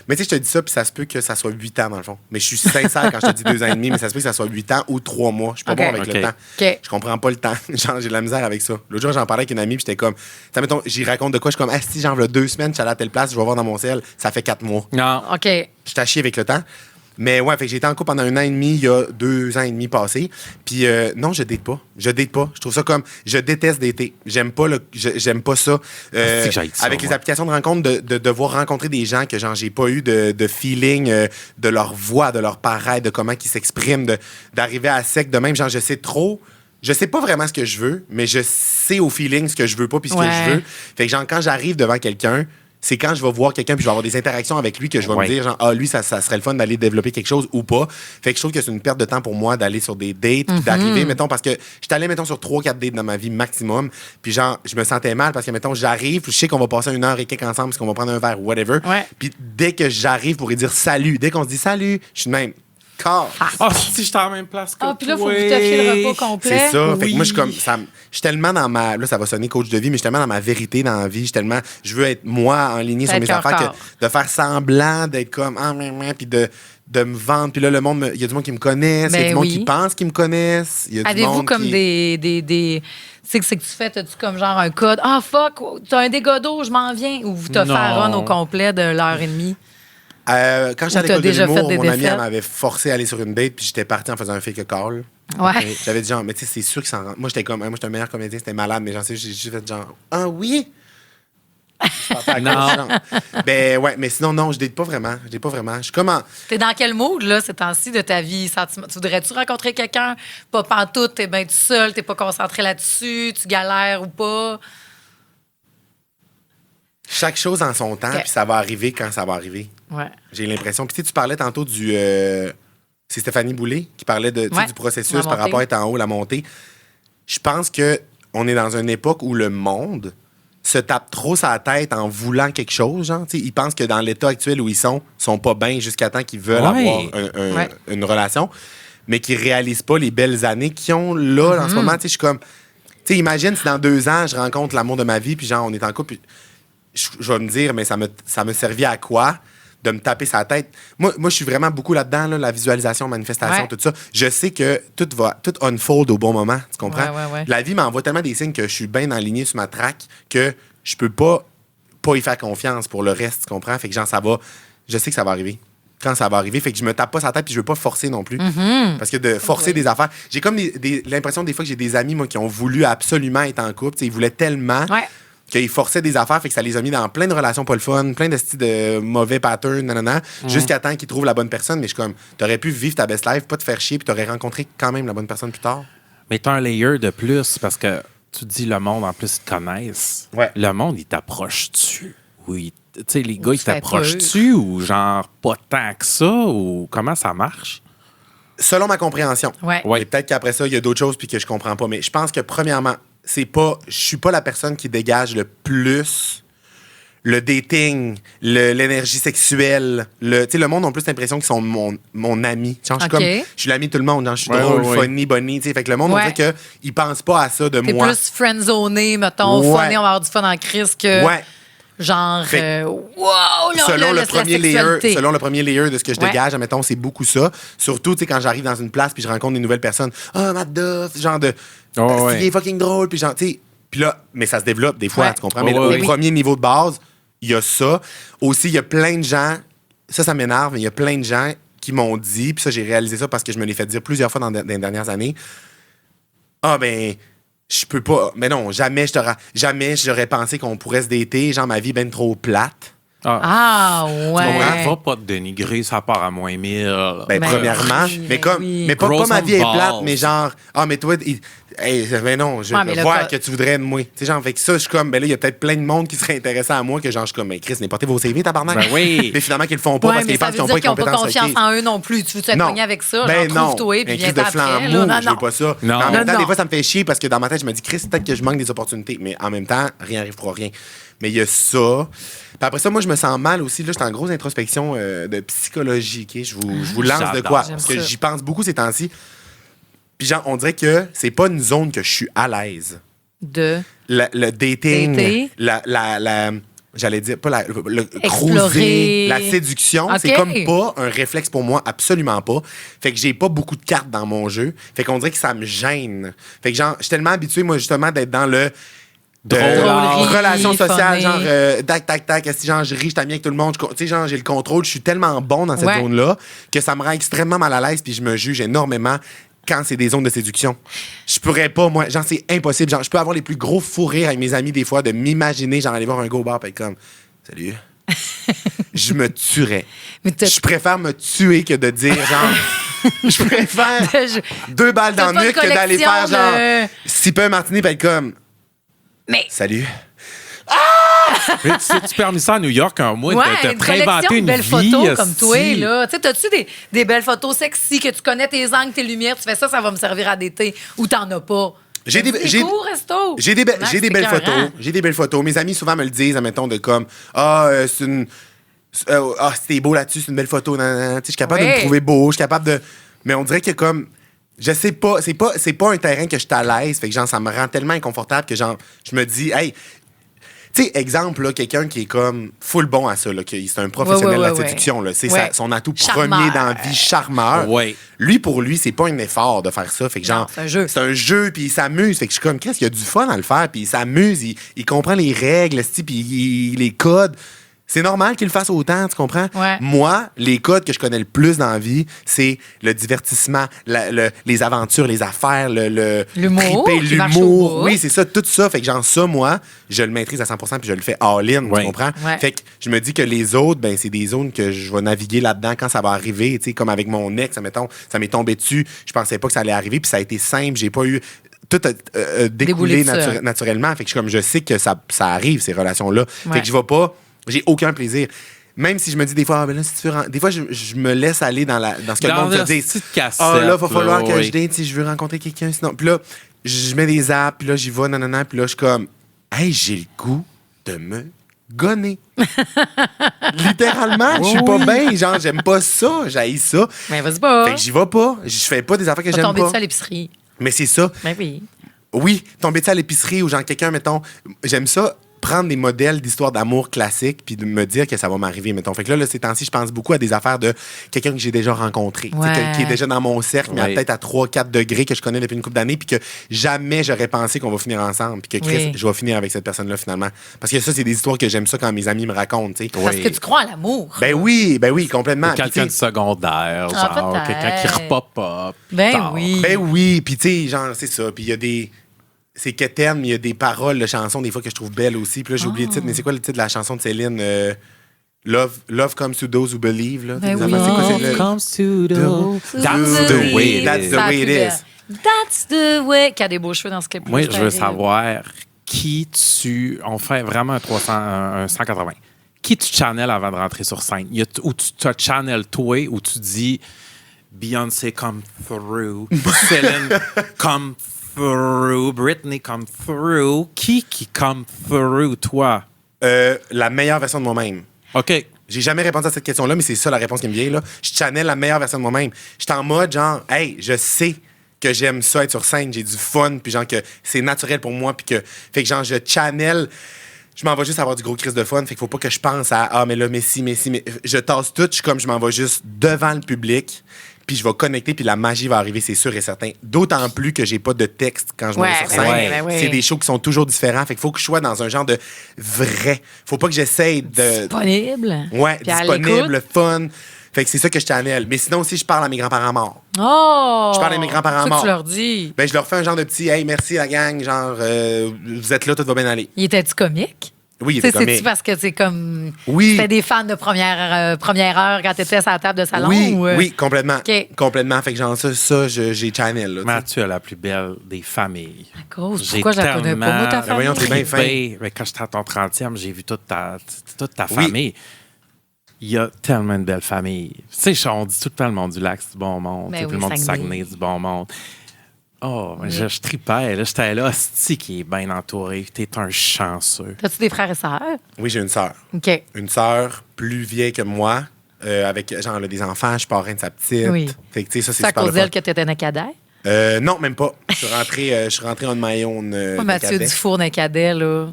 Mais tu sais, je te dis ça, puis ça se peut que ça soit 8 ans, dans le fond. Mais je suis sincère quand je te dis 2 ans et demi, mais ça se peut que ça soit 8 ans ou 3 mois. Je suis pas OK. bon avec OK. le temps. OK. Je comprends pas le temps. Genre, j'ai de la misère avec ça. L'autre jour, j'en parlais avec une amie, puis j'étais comme, ça mettons, j'y raconte de quoi, je suis comme, ah, si, genre, là, 2 semaines, je suis allé à telle place, je vais voir dans mon ciel, ça fait 4 mois. Non. OK. Je t'ai chier avec le temps. Mais ouais, fait que j'ai été en couple pendant 1 an et demi, il y a 2 ans et demi passés. Puis non, je date pas. Je date pas. Je trouve ça comme. Je déteste dater. J'aime pas ça. c'est que j'haïs ça, avec les moi. applications de rencontre, de devoir rencontrer des gens que genre j'ai pas eu de feeling de leur voix, de leur pareil, de comment ils s'expriment, d'arriver à sec de même. Genre, je sais trop. Je sais pas vraiment ce que je veux, mais je sais au feeling ce que je veux pas puis ce que Ouais. je veux. Fait que genre, quand j'arrive devant quelqu'un, c'est quand je vais voir quelqu'un puis je vais avoir des interactions avec lui que je vais Ouais. me dire genre ah lui ça serait le fun d'aller développer quelque chose ou pas. Fait que je trouve que c'est une perte de temps pour moi d'aller sur des dates puis d'arriver mettons parce que j'étais allé mettons sur 3-4 dates dans ma vie maximum puis genre je me sentais mal parce que mettons j'arrive puis je sais qu'on va passer 1 heure et quelques ensemble parce qu'on va prendre un verre whatever. Ouais. Puis dès que j'arrive pour lui dire salut, dès qu'on se dit salut, je suis de même Ah, si j'étais à la même place que toi. Ah, puis là, il faut que vous toffiez le repas complet. C'est ça. Fait que Oui. moi, je suis tellement dans ma. Là, ça va sonner coach de vie, mais je suis tellement dans ma vérité dans la vie. Je veux être moi, enligné sur Être mes affaires, cœur-corps. que de faire semblant d'être comme. Puis de me vendre. Puis là, il y a du monde qui me connaisse. Il y a Ben du monde oui. qui pense qu'ils me connaissent. Il y a du Avez-vous monde comme qui... des c'est que tu fais, t'as-tu comme genre un code? Ah, fuck, t'as un dégât d'eau, je m'en viens. Ou vous te Non. fait run au complet de l'heure et demie? Quand j'étais à Ou t'as l'école de déjà l'humour, fait des mon ami, défaites? elle m'avait forcé à aller sur une date, puis j'étais parti en faisant un fake call. Ouais. J'avais dit genre, mais tu sais, c'est sûr que ça en rentre. Moi, j'étais comme, moi, j'étais un meilleur comédien, c'était malade, mais j'en sais, j'ai juste fait genre, ah oui? Je pensais à Non. quoi, genre. Ben ouais, mais sinon, non, je date pas vraiment. Je date pas vraiment. Je suis comme en. T'es dans quel mood, là, ces temps-ci de ta vie? Tu voudrais-tu rencontrer quelqu'un? Pas pantoute, t'es bien tout seul, t'es pas concentré là-dessus, tu galères ou pas? Chaque chose en son temps, Ok. puis ça va arriver quand ça va arriver. Ouais. J'ai l'impression. Puis tu sais, tu parlais tantôt du. C'est Stéphanie Boulay qui parlait de, tu sais, Ouais, du processus la par montée. rapport à être en haut, la montée. Je pense que on est dans une époque où le monde se tape trop sa tête en voulant quelque chose. Genre, tu sais, ils pensent que dans l'état actuel où ils sont pas bien jusqu'à temps qu'ils veulent Ouais. avoir Ouais. une relation, mais qu'ils réalisent pas les belles années qu'ils ont là en ce moment. Tu sais, je suis comme. Tu sais, imagine si dans 2 ans, je rencontre l'amour de ma vie, puis genre, on est en couple, puis je vais me dire, mais ça me servait à quoi de me taper sa tête? Moi, je suis vraiment beaucoup là-dedans, là, la visualisation, manifestation, Ouais. tout ça. Je sais que tout unfold au bon moment, tu comprends? Ouais. La vie m'envoie tellement des signes que je suis bien aligné sur ma track que je peux pas y faire confiance pour le reste, tu comprends? Fait que genre, je sais que ça va arriver. Quand ça va arriver, fait que je me tape pas sa tête puis je veux pas forcer non plus. Parce que de forcer des affaires... J'ai comme l'impression des fois que j'ai des amis, moi, qui ont voulu absolument être en couple. Tu sais, ils voulaient tellement... Ouais. Qu'ils forçaient des affaires, fait que ça les a mis dans plein de relations pas le fun, plein de styles de mauvais patterns, nanana, jusqu'à temps qu'ils trouvent la bonne personne. Mais je suis comme, t'aurais pu vivre ta best life, pas te faire chier, puis t'aurais rencontré quand même la bonne personne plus tard. Mais t'as un layer de plus parce que tu dis le monde, en plus, ils te connaissent. Ouais. Le monde, il t'approche-tu? Oui. Tu sais, les gars, Ou ils tu fais t'approchent-tu ou genre pas tant que ça? Ou comment ça marche? Selon ma compréhension. Ouais. Ouais. Et peut-être qu'après ça, il y a d'autres choses puis que je comprends pas. Mais je pense que, premièrement, je suis pas la personne qui dégage le plus le dating, l'énergie sexuelle. Tu sais, le monde a plus l'impression qu'ils sont mon ami. Genre, OK. je suis l'ami de tout le monde. Genre, je suis Ouais, drôle, ouais, ouais. funny, bonny. Tu sais, fait que le monde, on Ouais. dirait qu'ils pensent pas à ça de T'es moi. plus friendzoné, mettons, Ouais. funny, on va avoir du fun en crise que Ouais. genre, Fait- wow, là, selon, là, le là, c'est la premier layer, sexualité. selon le premier layer de ce que je Ouais. dégage, admettons, c'est beaucoup ça. Surtout, tu sais, quand j'arrive dans une place puis je rencontre des nouvelles personnes. Ah, Matt Duff, genre de. Oh, ouais. C'est bien fucking drôle. Puis genre, tu sais. Puis là, mais ça se développe des fois, Ouais. tu comprends? Oh, Mais ouais, au oui. premier niveau de base, il y a ça. Aussi, il y a plein de gens. Ça m'énerve, mais il y a plein de gens qui m'ont dit, puis ça, j'ai réalisé ça parce que je me l'ai fait dire plusieurs fois dans les dernières années. Ah, ben. Je peux pas. Mais non, jamais j'aurais pensé qu'on pourrait se dater. Genre, ma vie est ben trop plate. Ah, On ouais. va pas te dénigrer, ça part à moins 1000. Ben, Ben premièrement, oui, mais ben comme, oui. mais pas Gross ma on vie est balls. plate, mais genre, ah, mais toi, mais non, je Ouais, mais veux là, voir pas- que tu voudrais de moi. Tu sais, genre, fait que ça, je suis comme, ben là, il y a peut-être plein de monde qui serait intéressant à moi, que genre, je suis comme, mais Chris, n'importez vos CV, tabarnak. Ben oui. Mais finalement, qu'ils le font pas Ouais, parce mais qu'ils ça pensent veut qu'ils n'ont dire pas qu'ils les n'ont pas compétences confiance requises. en eux non plus. Tu veux-tu être pogné avec ça? Ben Genre, non. trouve-toi, puis Un viens crise de après. flambeau, Là, je veux pas ça. Non. Mais en même temps, Non. des fois, ça me fait chier parce que dans ma tête, je me dis, Chris, peut-être que je manque des opportunités. Mais en même temps, rien n'arrive pour rien. Mais il y a ça. Puis après ça, moi, je me sens mal aussi. Là, je suis en grosse introspection de psychologie. OK? Je vous lance de J'adore. quoi? J'aime Parce que ça. j'y pense beaucoup ces temps-ci. Puis genre, on dirait que c'est pas une zone que je suis à l'aise. De. Le dating, Dater. j'allais dire, pas le Explorer. cruiser, la séduction, OK. c'est comme pas un réflexe pour moi, absolument pas. Fait que j'ai pas beaucoup de cartes dans mon jeu. Fait qu'on dirait que ça me gêne. Fait que genre, je suis tellement habitué, moi, justement, d'être dans le Drôlerie, relation sociale, funny. genre, tac, si genre, je ris, je t'amie avec tout le monde, tu sais, genre, j'ai le contrôle, je suis tellement bon dans cette Ouais. zone-là que ça me rend extrêmement mal à l'aise puis je me juge énormément quand c'est des zones de séduction. Je pourrais pas, moi, genre, c'est impossible. Genre, je peux avoir les plus gros fous rires avec mes amis des fois, de m'imaginer, genre, aller voir un go bar et être comme, salut. Je me tuerais. Mais t'as- Je préfère me tuer que de dire, genre, je préfère Je- 2 balles dans T'as le pas de nuque que d'aller faire, collection genre, de- 6 peu martini et être comme, Mais. salut. Mais tu permis ça à New York un mois Ouais, de une te collection réinventer de une belles vie. photos comme toi, esti. là. Tu sais, t'as-tu des belles photos sexy que tu connais tes angles, tes lumières, tu fais ça, ça va me servir à d'été. Ou t'en as pas? J'ai des- C'est j'ai- cool, resto. J'ai des belles Max, c'est photos. écœurant. J'ai des belles photos. Mes amis souvent me le disent, admettons, de comme, c'est une. c'était beau là-dessus, c'est une belle photo. Je suis capable de Ouais. me trouver beau, je suis capable de. Mais on dirait que comme. Je sais pas, c'est pas un terrain que je suis à l'aise. Fait que genre, ça me rend tellement inconfortable que genre, je me dis, hey. Tu sais, exemple, là, quelqu'un qui est comme full bon à ça, là, c'est un professionnel de la séduction, là, c'est son atout premier dans la vie, charmeur. Ouais. Lui, pour lui, c'est pas un effort de faire ça. Fait que genre, Non, c'est un jeu. C'est un jeu, puis il s'amuse. Fait que je suis comme, qu'est-ce qu'il y a du fun à le faire, puis il s'amuse, il comprend les règles, puis les codes. C'est normal qu'il le fasse autant, tu comprends? Ouais. Moi, les codes que je connais le plus dans la vie, c'est le divertissement, les aventures, les affaires, L'humour, triper, qui marche au l'humour. bout. Oui, c'est ça, tout ça. Fait que genre ça, moi, je le maîtrise à 100% puis je le fais all-in, Ouais. tu comprends? Ouais. Fait que je me dis que les autres, ben c'est des zones que je vais naviguer là-dedans quand ça va arriver. Tu sais, comme avec mon ex, admettons, ça m'est tombé dessus. Je pensais pas que ça allait arriver, puis ça a été simple. J'ai pas eu... Tout a découlé Déboulé tout seul. naturellement. Fait que je suis comme, je sais que ça arrive, ces relations-là. Ouais. Fait que je vais pas... J'ai aucun plaisir. Même si je me dis des fois, ah, ben là, si tu veux des fois, je me laisse aller dans ce que le monde te dit. Ah, là, il va falloir que je date si je veux rencontrer quelqu'un. Sinon, puis là, je mets des apps, puis là, j'y vais, nanana, puis là, je suis comme, hey, j'ai le goût de me gonner. Littéralement, je suis pas bien. Genre, j'aime pas ça, j'haïs ça. Mais vas-y pas. Fait que j'y vais pas. Je fais pas des affaires que Pas j'aime tomber pas. dessus à l'épicerie. Mais c'est ça. Ben oui. Oui, tomber à l'épicerie ou genre quelqu'un, mettons, j'aime ça, prendre des modèles d'histoires d'amour classiques puis de me dire que ça va m'arriver, mettons. Fait que là, ces temps-ci, je pense beaucoup à des affaires de quelqu'un que j'ai déjà rencontré, tu sais, Ouais. qui est déjà dans mon cercle, mais Ouais. peut-être à 3-4 degrés que je connais depuis une couple d'années puis que jamais j'aurais pensé qu'on va finir ensemble puis que Chris, Oui. je vais finir avec cette personne-là finalement. Parce que ça, c'est des histoires que j'aime ça quand mes amis me racontent, tu sais. Parce que tu crois à l'amour. Ben oui, complètement. Puis, Quelqu'un de tu sais, secondaire, Ah, genre, peut-être. quelqu'un qui repop-up. Ben tard. oui. Ben oui, puis tu sais, genre, c'est ça. Puis il y a des... C'est quétaine, mais il y a des paroles de chansons des fois que je trouve belles aussi. Puis là, j'ai oublié le titre, mais c'est quoi le titre de la chanson de Céline? Love comes to those who believe. Là. Ben Des oui. affaires, c'est quoi, c'est Love le- comes to those. That's the way- that's the Ça way it plus is. belle. That's the way. Qui a des beaux cheveux dans ce clip. Moi, je veux savoir qui tu... On fait vraiment un 180. Qui tu channel avant de rentrer sur scène? Ou tu te channel toi, où tu dis Beyoncé come through, Céline come through, Britney come through. Qui come through, toi? La meilleure version de moi-même. OK. J'ai jamais répondu à cette question-là, mais c'est ça la réponse qui me vient. Là. Je channel la meilleure version de moi-même. J'étais en mode genre, hey, je sais que j'aime ça être sur scène, j'ai du fun, puis genre que c'est naturel pour moi, puis que. Fait que genre, je channel. Je m'en vais juste avoir du gros crise de fun. Fait qu'il faut pas que je pense à ah, mais là, mais si. Je tasse tout. Je suis comme je m'en vais juste devant le public. Puis je vais connecter. Puis la magie va arriver, c'est sûr et certain. D'autant plus que j'ai pas de texte quand je me mets sur scène. ben oui. C'est des shows qui sont toujours différents. Fait qu'il faut que je sois dans un genre de vrai. Faut pas que j'essaye de. Disponible. Ouais, Puis à disponible, l'écoute. fun. Fait que c'est ça que je channel. Mais sinon aussi, je parle à mes grands-parents morts. Oh! Je parle à mes grands-parents C'est ça que morts. tu leur dis. Ben, je leur fais un genre de petit hey, merci la gang, genre, vous êtes là, tout va bien aller. Il était-tu comique? Oui, il Tu sais, était comique. c'est-tu parce que c'est comme. Oui. C'était des fans de première heure quand t'étais à la table de salon? Oui, ou, oui, complètement. OK. Complètement. Fait que genre, j'ai channel. Là, tu sais. Mathieu a la plus belle des familles. À cause. J'ai Pourquoi je la connais pas, moi, ta tellement- famille? voyons, t'es bien fin. Mais quand j'étais à ton 30e, j'ai vu toute ta Oui. famille. Il y a tellement une belle famille. Tu sais, on dit tout le temps le monde du lac, c'est du bon monde. Ben Tu sais, oui, le monde du Saguenay. Saguenay, c'est du bon monde. Oh, je tripais. Là, j'étais là, hostie qui est bien entouré. T'es un chanceux. T'as-tu des frères et sœurs? Oui, j'ai une sœur. OK. Une sœur plus vieille que moi, avec genre elle a des enfants, je suis parrain de sa petite. Oui. Fait que tu sais, ça, c'est C'est à super cause le fun. d'elle que t'étais un cadet? Non, même pas. Je suis rentré en my own. Moi, Mathieu cadet. Dufour d'un cadet, là,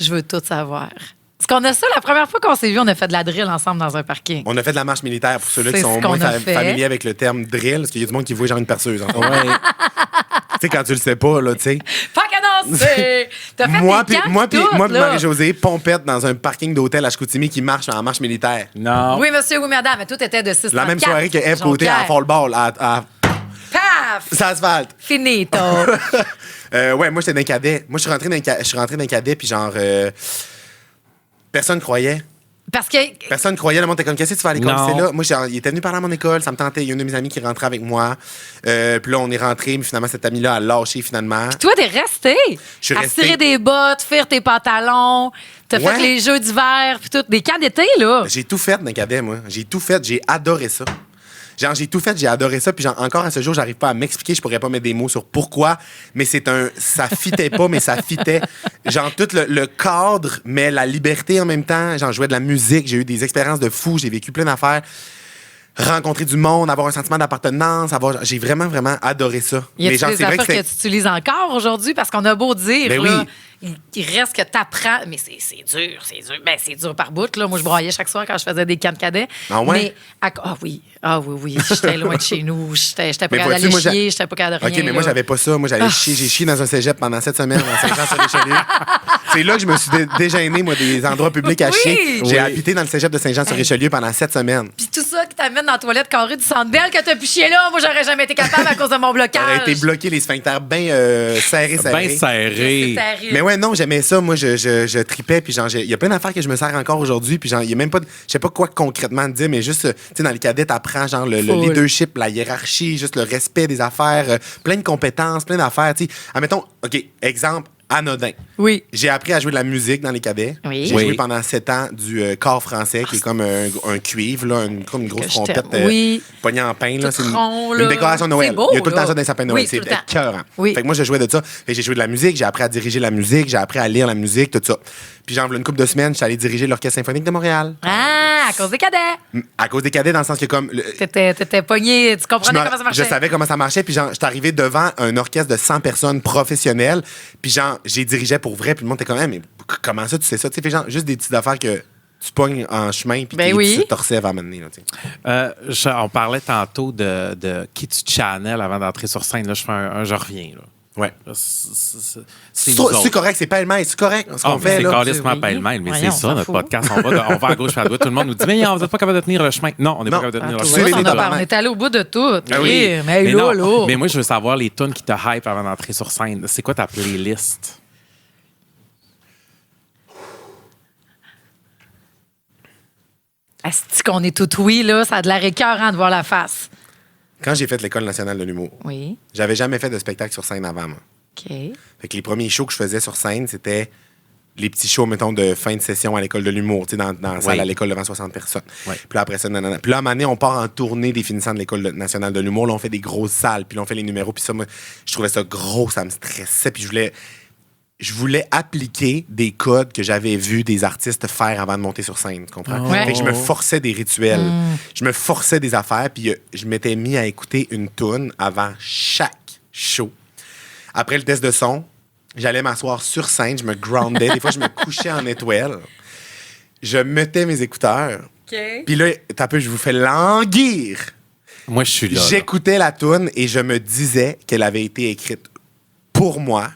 je veux tout savoir. Parce qu'on a ça, la première fois qu'on s'est vu, on a fait de la drill ensemble dans un parking. On a fait de la marche militaire pour ceux-là qui C'est sont ce moins qu'on a fait. familiers avec le terme drill, parce qu'il y a du monde qui voit genre une perceuse. En fait. Ouais. Tu sais, quand tu le sais pas, là, tu sais. Pas qu'annoncer! T'as fait Moi, des puis camps moi, puis toutes, moi, puis là. Marie-Josée, pompette dans un parking d'hôtel à Chicoutimi qui marche en marche militaire. Non. Oui, monsieur, oui, madame, mais tout était de 6 La même soirée que Eve Côté à Fallball, à Paf! Sassevalt. Finito! Ouais, moi, j'étais d'un cadet. Moi, je suis rentré d'un cadet, puis genre, personne croyait. Parce que. Personne croyait. Le monde était comme, qu'est-ce que tu fais à l'école? Non. C'est là. Moi, il était venu parler à mon école, ça me tentait. Il y a une de mes amies qui rentrait avec moi. Puis là, on est rentré, mais finalement, cette amie-là a lâché finalement. Toi, t'es resté. Je suis à resté. tirer des bottes, faire tes pantalons. T'as Ouais. fait les jeux d'hiver, puis tout. Des camps d'été, là. J'ai tout fait d'un cadet, moi. J'ai tout fait. J'ai adoré ça. Genre, j'ai tout fait, j'ai adoré ça. Puis genre, encore à ce jour, j'arrive pas à m'expliquer. Je pourrais pas mettre des mots sur pourquoi. Mais ça fitait pas, mais ça fitait. Genre, tout le cadre, mais la liberté en même temps. Genre, je jouais de la musique. J'ai eu des expériences de fou. J'ai vécu plein d'affaires. Rencontrer du monde, avoir un sentiment d'appartenance, j'ai vraiment, vraiment adoré ça. Y a-t-il des affaires que tu utilises encore aujourd'hui? Parce qu'on a beau dire, ben là, oui. il reste que t'apprends. Mais c'est dur. Ben, c'est dur par bout. Là. Moi, je broyais chaque soir quand je faisais des camps de cadets. Ah ouais? Mais, oui. J'étais loin de chez nous. J'étais pas capable vois-tu, d'aller chier. J'étais pas capable de rien. OK, mais moi, j'avais pas ça. Moi, j'allais chier. J'ai chié dans un cégep pendant 7 semaines dans Saint-Jean-sur-Richelieu. C'est là que je me suis dégêné, moi, des endroits publics à chier. J'ai habité dans le cégep de Saint-Jean-sur-Richelieu pendant 7 semaines. Puis tout ça qui t'amène dans la toilette carrée du Centre Bell que t'as pu chier là, moi, j'aurais jamais été capable à cause de mon blocage. J'aurais été bloqué, les sphincters bien serrés. Bien serré. Mais ouais, non, j'aimais ça. Moi, je tripais. Puis genre, il y a plein d'affaires que je me sers encore aujourd'hui. Puis genre, il y a même pas, je sais pas quoi concrètement dire, mais juste, tu sais, dans les cadets, t'apprends genre le leadership, la hiérarchie, juste le respect des affaires, plein de compétences, plein d'affaires. Tu sais, admettons, OK, exemple. Anodin. Oui. J'ai appris à jouer de la musique dans les cadets. Oui. J'ai joué pendant 7 ans du corps français, qui est comme un cuivre, là, comme une grosse trompette poignée en pain. Là. C'est une décoration de Noël. Beau, il y a tout le temps ça dans les sapins de Noël. Oui, c'est écœurant. Oui. Fait que moi, je jouais de ça. Fait que j'ai joué de la musique, j'ai appris à diriger la musique, j'ai appris à lire la musique, tout ça. Puis genre, une couple de semaines, je suis allé diriger l'Orchestre symphonique de Montréal. Ah, à cause des cadets. À cause des cadets, dans le sens que comme... T'étais pogné, tu comprenais comment ça marchait. Je savais comment ça marchait, puis genre, j'étais arrivé devant un orchestre de 100 personnes professionnelles, puis genre, j'ai dirigé pour vrai, puis le monde était comme, mais comment ça, tu sais ça? Tu sais, genre, juste des petites affaires que tu pognes en chemin, puis tu torcelles à m'amener. On parlait tantôt de qui tu channel avant d'entrer sur scène. Là, je fais je reviens. Là. Ouais. C'est correct, c'est pêle-mêle, c'est correct. Ce qu'on fait, c'est là. carrément pêle-mêle, mais c'est ça, notre podcast. On va à gauche et à droite. Tout le monde nous dit, mais vous n'êtes pas capable de tenir le chemin. Non, on n'est pas capable de tenir le chemin. On est allé au bout de tout. Ah oui. Mais mais moi, je veux savoir les tunes qui te hype avant d'entrer sur scène. C'est quoi ta playlist? Est-ce qu'on est tout oui, là? Ça a de l'air écœurant de voir la face. Quand j'ai fait l'École nationale de l'humour, j'avais jamais fait de spectacle sur scène avant, moi. OK. Fait que les premiers shows que je faisais sur scène, c'était les petits shows, mettons, de fin de session à l'École de l'humour, tu sais, dans la salle à l'école devant 60 personnes. Oui. Puis là, après ça, nanana. Puis là, à un moment donné, on part en tournée des finissants de l'École nationale de l'humour. Là, on fait des grosses salles, puis là, on fait les numéros. Puis ça, moi, je trouvais ça gros, ça me stressait. Puis je voulais appliquer des codes que j'avais vus des artistes faire avant de monter sur scène, tu comprends? Ouais. Fait que je me forçais des rituels, je me forçais des affaires, puis je m'étais mis à écouter une toune avant chaque show. Après le test de son, j'allais m'asseoir sur scène, je me groundais, des fois je me couchais en étoile, je mettais mes écouteurs, puis là, je vous fais languir. Moi, je suis là. J'écoutais la toune et je me disais qu'elle avait été écrite pour moi.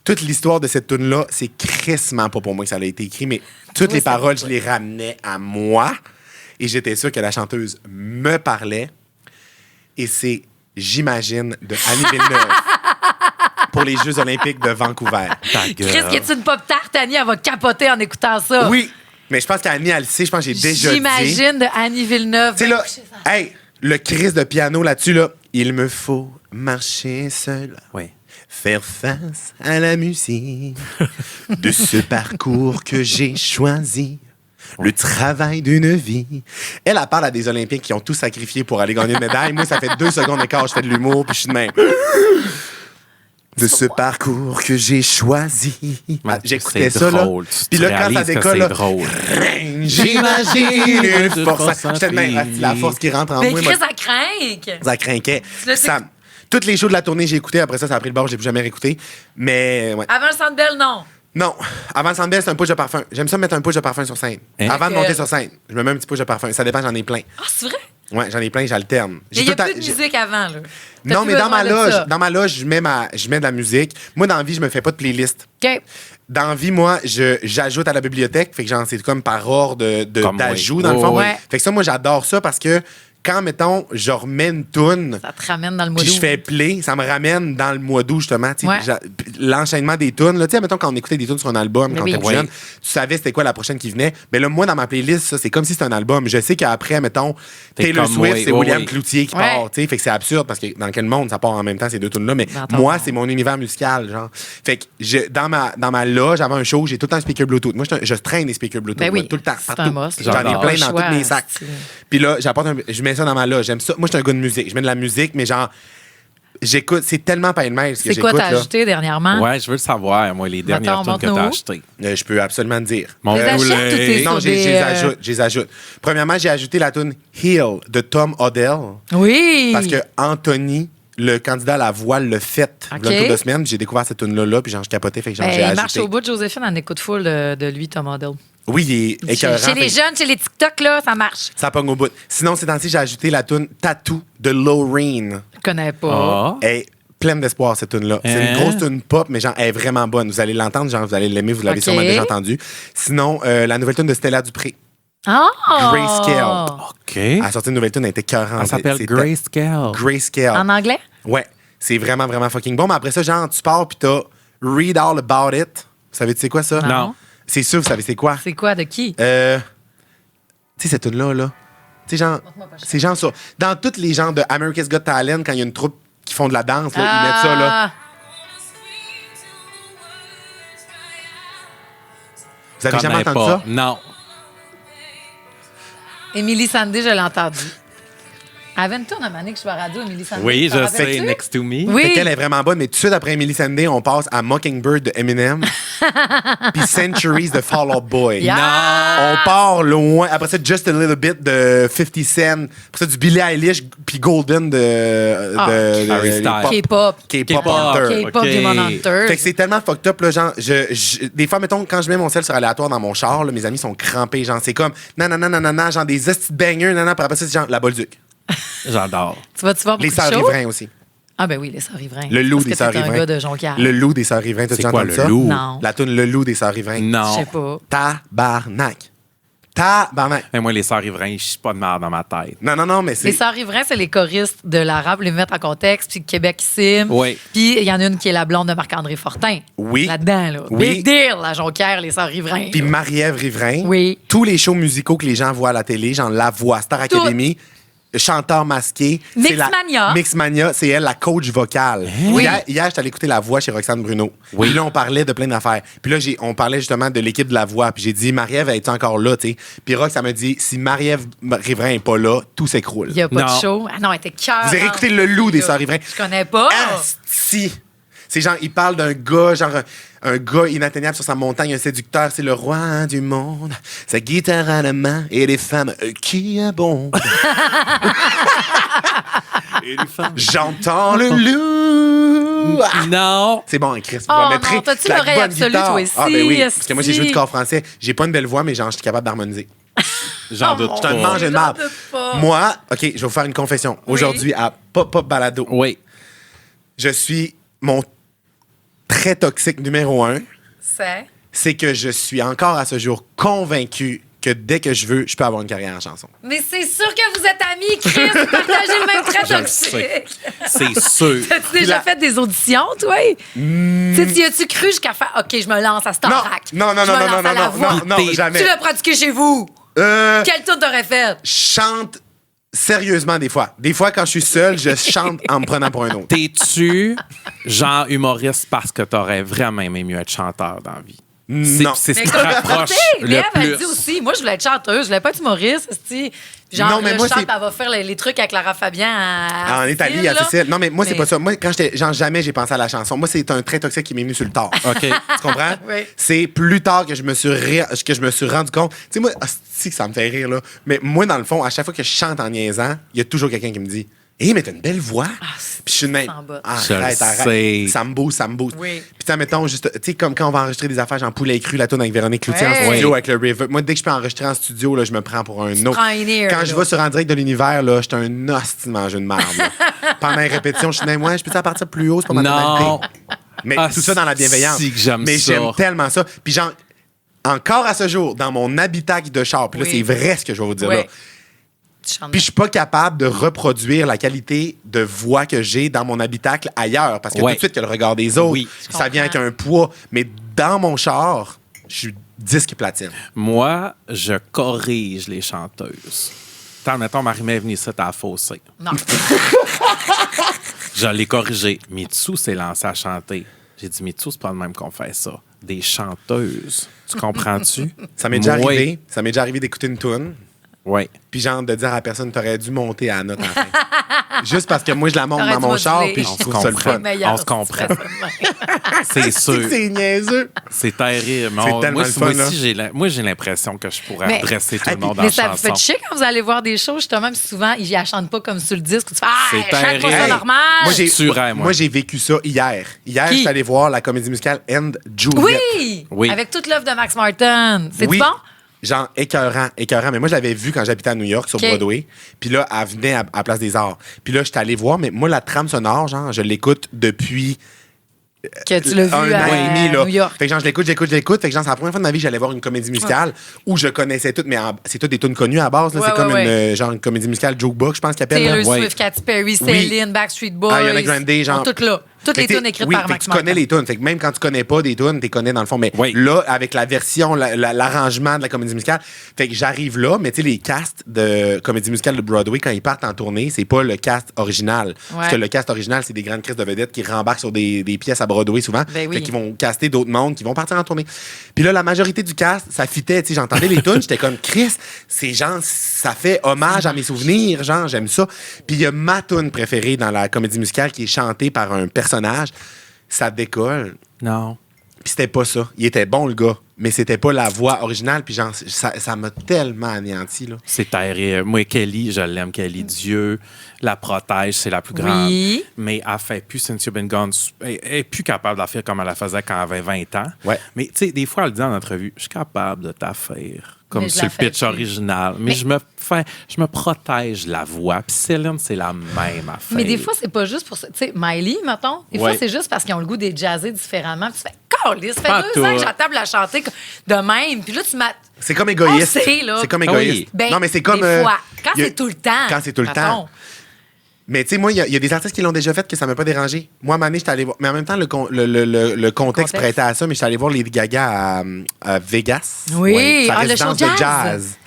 Toute l'histoire de cette tune-là, c'est crissement pas pour moi que ça a été écrit, mais toutes les paroles, je les ramenais à moi. Et j'étais sûr que la chanteuse me parlait. Et c'est J'imagine de Annie Villeneuve pour les Jeux olympiques de Vancouver. Chris, qui est une pop tarte, Annie, elle va capoter en écoutant ça. Oui, mais je pense qu'Annie, elle le sait. Je pense que j'ai déjà dit. J'imagine de Annie Villeneuve. Tu sais, là, hey, le Chris de piano là-dessus, là, il me faut marcher seul. Oui. Faire face à la musique de ce parcours que j'ai choisi, le travail d'une vie. Elle parle à des Olympiens qui ont tout sacrifié pour aller gagner une médaille. Moi, ça fait 2 secondes d'écart, je fais de l'humour, puis je suis de même. De ce parcours que j'ai choisi. J'écoutais ça, là. Puis là, quand ça décolle, là, j'imagine une force. J'étais de même, la force qui rentre en moi. Mais Chris, ça craint. Ça craquait. Toutes les shows de la tournée, j'ai écouté. Après ça a pris le bord, je l'ai plus jamais réécouté. Mais, ouais. Avant le Centre Bell, non. Non. Avant le Centre Bell, c'est un push de parfum. J'aime ça mettre un push de parfum sur scène. Avant de monter sur scène, je me mets un petit push de parfum. Ça dépend, j'en ai plein. Ah, c'est vrai? Ouais, j'en ai plein, j'alterne. Mais il n'y a plus de musique avant, là. Non, mais dans ma loge, je mets de la musique. Moi, dans la vie, je me fais pas de playlist. OK. Dans la vie, moi, j'ajoute à la bibliothèque. Fait que genre, c'est comme par ordre d'ajout, dans le fond. Ouais. Fait que ça, moi, j'adore ça parce que quand, mettons, je remets une toune, ça te ramène dans le mois puis d'août. je fais play, ça me ramène dans le mois d'août, justement. Ouais. L'enchaînement des tunes. Tu sais, mettons, quand on écoutait des tunes sur un album, quand t'étais plus jeune, tu savais c'était quoi la prochaine qui venait. Mais là, moi, dans ma playlist, ça, c'est comme si c'était un album. Je sais qu'après, mettons, Taylor Swift, c'est William Cloutier qui part. Tu sais, fait que c'est absurde parce que dans quel monde ça part en même temps, ces 2 tunes-là. Mais moi, c'est mon univers musical, genre. Fait que dans ma loge, avant un show, j'ai tout le temps un speaker Bluetooth. Moi, je traîne des speakers Bluetooth. Ben oui, tout le temps. c'est un must. J'en ai plein dans tous mes sacs. Puis là, je mets ça dans ma loge. J'aime ça. Moi, je suis un gars de musique. Je mets de la musique, mais genre, j'écoute. C'est tellement pas une mail ce que C'est quoi j'écoute. t'as Là. ajouté dernièrement? Ouais, je veux le savoir, moi, les dernières Attends, tunes que t'as montre-nous. achetées. Je peux absolument te dire. Mon Les achètes ou t'es poulet. Non, sur je des, les ajoute. Premièrement, j'ai ajouté la tune Heal de Tom Odell. Oui. Parce que Anthony, le candidat à la voix, l'a fait. OK. Il y a une couple de semaines, j'ai découvert cette tune-là, puis genre, je capotais, fait que genre, j'ai Il ajouté. marche au bout, Joséphine en écoute full de lui, Tom Odell. Oui, il est écœurant. Chez les fait- jeunes, chez les TikTok, là, ça marche. Ça pogne au bout. Sinon, ces temps-ci, j'ai ajouté la tune Tattoo de Loreen. Je connais pas. Ah. Elle est pleine d'espoir, cette tune-là. C'est une Hein? grosse tune pop, mais genre, elle est vraiment bonne. Vous allez l'entendre, genre, vous allez l'aimer, vous l'avez OK. sûrement déjà entendu. Sinon, la nouvelle tune de Stella Dupré, Ah! Grayscale. OK. Elle a sorti une nouvelle tune, elle était écœurante. Elle s'appelle C'est- Grayscale. Grayscale. En anglais? Ouais, c'est vraiment, vraiment fucking bon. Mais après ça, genre, tu pars puis t'as Read All About It. Vous savez, c'est quoi ça? Non. C'est sûr, vous savez, c'est quoi? C'est quoi, de qui? Tu sais, cette tune-là, là. Tu sais, genre, c'est genre ça. Dans tous les genres de America's Got Talent, quand il y a une troupe qui font de la danse, là, ils mettent ça, là. Vous avez jamais Connais entendu pas. ça? Non. Émilie Sandé, je l'ai entendu. Elle avait une tourne à Mané que je suis à la radio, Émilie Sandé. Oui, T'en je sais. rappelles-tu? Next to me. Oui. Fait qu'elle est vraiment bonne, mais tout de suite après Emily Sandé, on passe à Mockingbird de Eminem, puis Centuries de Fall Out Boy. Yeah. On part loin. Après ça, Just a Little Bit de 50 Cent. Après ça, du Billie Eilish, puis Golden de Harry Styles. K-pop. K-pop K-pop. Hunter. K-pop OK. Demon Hunter. Fait que c'est tellement fucked up, là, genre, des fois, mettons, quand je mets mon sel sur aléatoire dans mon char, là, mes amis sont crampés, genre, c'est comme, non, genre, des hosties de bangers, puis après ça, c'est genre, la Bolduc. J'adore. Tu vas-tu voir Les beaucoup de Sœurs shows? Riverains aussi. Ah ben oui, les Sœurs Riverains. Le loup Parce des que Sœurs t'es un Riverains. gars de Jonquière. Le loup des Sœurs Riverains, t'as C'est déjà quoi, entendu le ça? loup? Non. La toune Le loup des Sœurs Riverains. Non. Je sais pas. Tabarnak. Mais moi, les sœurs riverains, je suis pas de merde dans ma tête. Non, mais c'est... Les Sœurs Riverains, c'est les choristes de l'arabe, les mettre en contexte, puis Québec Sim. Oui. Puis il y en a une qui est la blonde de Marc-André Fortin. Oui. Là-dedans, là. Oui. Big deal, la Jonquière, les Sœurs Riverains. Puis Marie-Ève Riverain. Oui. Tous les shows musicaux que les gens voient à la télé, genre La Voix, Star Academy, Chanteur masqué. c'est la- Mixmania. Mixmania, c'est elle, la coach vocale. Oui. Hier, j'étais allé écouter La Voix chez Roxane Bruno. Oui. Puis là, on parlait de plein d'affaires. Puis là, on parlait justement de l'équipe de La Voix. Puis j'ai dit, Marie-Ève, elle est encore là, tu sais? Puis Rox, ça m'a dit, si Marie-Ève Riverain n'est pas là, tout s'écroule. Il n'y a pas Non. de show. Ah non, elle était cœur. Vous avez écouté Le Loup des Sœurs Riverain? Je connais pas. Si. C'est genre, il parle d'un gars, genre un gars inatteignable sur sa montagne, un séducteur, c'est le roi du monde. Sa guitare à la main et les femmes qui abondent. J'entends le loup. Ah! Non. C'est bon, Chris. Vous Oh la mettrez. non, t'as-tu La l'oreille bonne absolue, guitare. toi aussi, Ah, ben oui. esti. Parce que moi, j'ai joué du corps français. J'ai pas une belle voix, mais genre, je suis capable d'harmoniser. J'en doute mon Je te pas. mange une j'en marde. doute pas. Moi, OK, je vais vous faire une confession. Aujourd'hui, à Pop Balado, Oui. je suis mon très toxique numéro 1. C'est que je suis encore à ce jour convaincu que dès que je veux, je peux avoir une carrière en chanson. Mais c'est sûr que vous êtes amis, Chris. Vous partagez le même trait Je le toxique. sais. C'est sûr. T'as-tu déjà fait des auditions, toi? Tu sais, y as-tu cru jusqu'à faire OK, je me lance à Starac? Non, Je me lance à La Voix. non, T'es- jamais. Tu l'as pratiqué chez vous? Quel tour t'aurais fait? Chante sérieusement des fois. Des fois, quand je suis seul, je chante en me prenant pour un autre. T'es-tu genre humoriste parce que t'aurais vraiment aimé mieux être chanteur dans la vie? Non. C'est ce Mais qui te comme rapproche le Léa m'a plus. dit aussi, moi, je voulais être chanteuse, je voulais pas être humoriste. esti. Genre, Non, mais là, moi, je chante, c'est- elle va faire les trucs avec Lara Fabian En Italie, à là. Sicile. Non, mais moi, c'est Mais- pas ça. Moi, quand j'étais. Genre, jamais j'ai pensé à la chanson. Moi, c'est un trait toxique qui m'est venu sur le tard. OK. Tu comprends? Oui. C'est plus tard que je me suis rendu compte. Tu sais, moi, si que ça me fait rire, là. Mais moi, dans le fond, à chaque fois que je chante en niaisant, il y a toujours quelqu'un qui me dit hé, mais t'as une belle voix. Puis je suis de même. s'en bat. Je Arrête, le arrête. sais. Ça me booste, ça me booste. Oui. Puis, tu sais, mettons, juste, tu sais, comme quand on va enregistrer des affaires, genre Poulet cru, la tourne avec Véronique Cloutier en Ouais. studio, Oui. avec le River. Moi, dès que je peux enregistrer en studio, là, je me prends pour un autre. prends un ear, Quand là. je vais sur En direct de l'univers, là, j'étais un hostie de manger de marde. là. Pendant les répétitions, je suis même, ouais, je peux-tu partir plus haut, c'est pas ma Non. tonalité. Mais Ah, tout ça dans la bienveillance. si que j'aime Mais ça. j'aime tellement ça. Puis genre, encore à ce jour, dans mon habitacle de char, puis là, Oui. c'est vrai ce que je vais vous dire Oui. là. Tu chantes Puis je suis pas capable de reproduire la qualité de voix que j'ai dans mon habitacle ailleurs. Parce que Ouais. tout de suite, il y a le regard des autres. Oui. Ça vient avec comprends. un poids. Mais dans mon char, je suis disque platine. Moi, je corrige les chanteuses. Tant, mettons, Marie-Mé est venue ici, t'as faussé. Non. Je l'ai corrigé. Mitsu s'est lancé à chanter. J'ai dit, Mitsu, c'est pas le même qu'on fait ça. Des chanteuses. Tu comprends-tu? Ça m'est déjà Moi, arrivé. Ça m'est déjà arrivé d'écouter une tune. Oui. Puis genre de dire à la personne, t'aurais dû monter à la note en fin. Juste parce que moi, je la monte T'aurais dans dû mon char, moduler. puis je On se trouve ça le comprend. fun. Meilleur On se si tu comprend. fais ça de même. C'est sûr. C'est niaiseux. C'est terrible. C'est tellement moi, le fun, moi là. aussi, j'ai l'impression que je pourrais Mais- adresser tout le monde en Mais ça vous chanson. fait chier quand vous allez voir des shows, justement, même souvent, ils ne chantent pas comme sur le disque. Tu fais, C'est chante pas ça terrible. normal. Moi, J'ai vécu ça hier. Hier, Qui? je suis allé voir la comédie musicale End Juliet. Oui! Oui. Avec toute l'œuvre de Max Martin. C'est Oui. bon? Genre écœurant. Mais moi, je l'avais vu quand j'habitais à New York, sur OK. Broadway. Puis là, elle venait à Place des Arts. Puis là, j'étais allé voir, mais moi, la trame sonore, genre, je l'écoute depuis Que tu l'as vu un an et demi, là. New York. Fait que genre, je l'écoute. Fait que genre, c'est la première fois de ma vie que j'allais voir une comédie musicale où je connaissais toutes, mais c'est toutes des tunes connues à la base, là. Ouais, C'est comme ouais, une, genre, une comédie musicale jukebox, je pense qu'ils appellent. là. Taylor Ouais. Swift, Katy Perry, Céline, Backstreet Boys. Ariana Grande, genre. Sont toutes là. Toutes les Fait que tunes écrites oui, par fait que Max tu connais Martin. les tunes. Fait que même quand tu connais pas des tunes, tu connais dans le fond. Mais Oui. là, avec la version, l'arrangement de la comédie musicale, fait que j'arrive là, mais tu sais, les casts de comédie musicale de Broadway, quand ils partent en tournée, c'est pas le cast original. Parce que le cast original, c'est des grandes crises de vedettes qui rembarquent sur des pièces à Broadway souvent. Ben oui. Fait qu'ils vont caster d'autres mondes qui vont partir en tournée. Puis là, la majorité du cast, ça fitait. Tu sais, j'entendais les tunes, j'étais comme, Chris, c'est genre, ça fait hommage à mes souvenirs, genre, j'aime ça. Puis il y a ma tune préférée dans la comédie musicale qui est chantée par un personnage. Ça décolle. Non. Puis c'était pas ça. Il était bon, le gars. Mais c'était pas la voix originale. Puis genre, ça m'a tellement anéanti, là. C'est terrible. Moi, Kelly, je l'aime, Kelly. Dieu la protège, c'est la plus grande. Oui. Mais elle fait plus Cynthia Bingone. Elle est plus capable de la faire comme elle la faisait quand elle avait 20 ans. Ouais. Mais tu sais, des fois, elle dit en entrevue, je suis capable de la faire comme Mais je sur la le fais pitch plus. original. Mais je me protège la voix. Puis Céline, c'est la même affaire. Mais des fois, c'est pas juste pour ça. Tu sais, Miley, mettons, des fois, Ouais. c'est juste parce qu'ils ont le goût des jazzer différemment. Puis tu fais, Calisse, ça fait Pas 2 ans que tout. j'attends de la chanter de même. Puis là, tu m'as. C'est comme égoïste. On sait, là. C'est comme Ah oui. égoïste. Ben, non, mais c'est comme. des fois. Quand y a- c'est tout le temps. Quand c'est tout le mettons. temps. Mais tu sais, moi, il y a des artistes qui l'ont déjà fait que ça m'a pas dérangé. Moi, à un moment donné, j'étais allé voir. Mais en même temps, le contexte prêtait à ça, mais j'étais allé voir Lady Gaga à Vegas. Oui, sa le show résidence jazz. de jazz.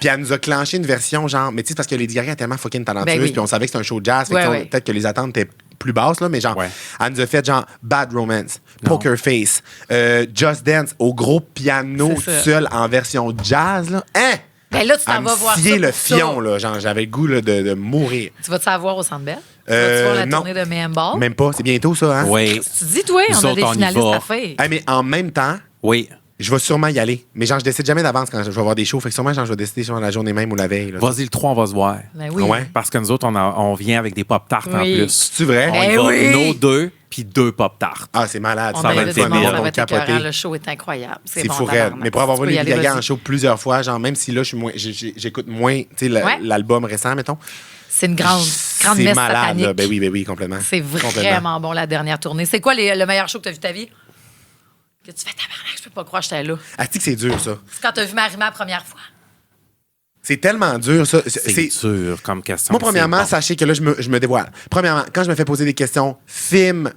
Puis elle nous a clenché une version genre. Mais tu sais, parce que Lady Gaga est tellement fucking talentueuse, Ben oui. puis on savait que c'était un show de jazz. Fait que, Ouais, tu sais, ouais. peut-être que les attentes étaient plus basses, là, mais genre, Ouais. elle nous a fait genre Bad Romance, Poker Face, Just Dance au gros piano C'est ça. seul en version jazz, là. Hein? Ben là, tu À t'en me vas voir ça. scier le pour ça. fion, là. Genre, j'avais le goût là, de mourir. Tu vas te savoir au Centre Bell? Tu vas-tu voir la non. tournée de Mayhem Ball? Même pas, c'est bientôt ça, hein? Oui. Tu dis, toi, Nous on a autres, des on y finalistes va. à faire. Hey, mais en même temps, Oui. je vais sûrement y aller. Mais genre, je décide jamais d'avance quand je vais voir des shows. Fait que sûrement, genre, je vais décider sur la journée même ou la veille. Là. Vas-y, le 3, on va se voir. Ben oui. Ouais. Parce que nous autres, on vient avec des pop-tarts en Oui. plus. C'est-tu vrai? On y Eh va, oui. nos 2, puis 2 pop-tarts. Ah, c'est malade. On Ça a va eu être des débile. moments, On ça va va être capoter. écœurant. Le show est incroyable. C'est bon, fou raide. tabarnak. Mais pour avoir vu Tu peux y Lady aller, Gaga en vas-y. show plusieurs fois, genre, même si là, je suis moins, j'écoute moins, tu sais, Ouais. l'album récent, mettons. C'est une grande C'est messe malade, satanique. là. Ben oui, complètement. C'est Complètement. vraiment bon, la dernière tournée. C'est quoi le meilleur show que tu as vu de ta vie? Que tu fais tabarnak, je peux pas croire que j'étais là. Ah, tu sais que c'est dur, ça. C'est quand tu as vu Marima la première fois. C'est tellement dur, ça. C'est dur comme question. Moi, premièrement, c'est bon. sachez que là, je me dévoile. Premièrement, quand je me fais poser des questions, film,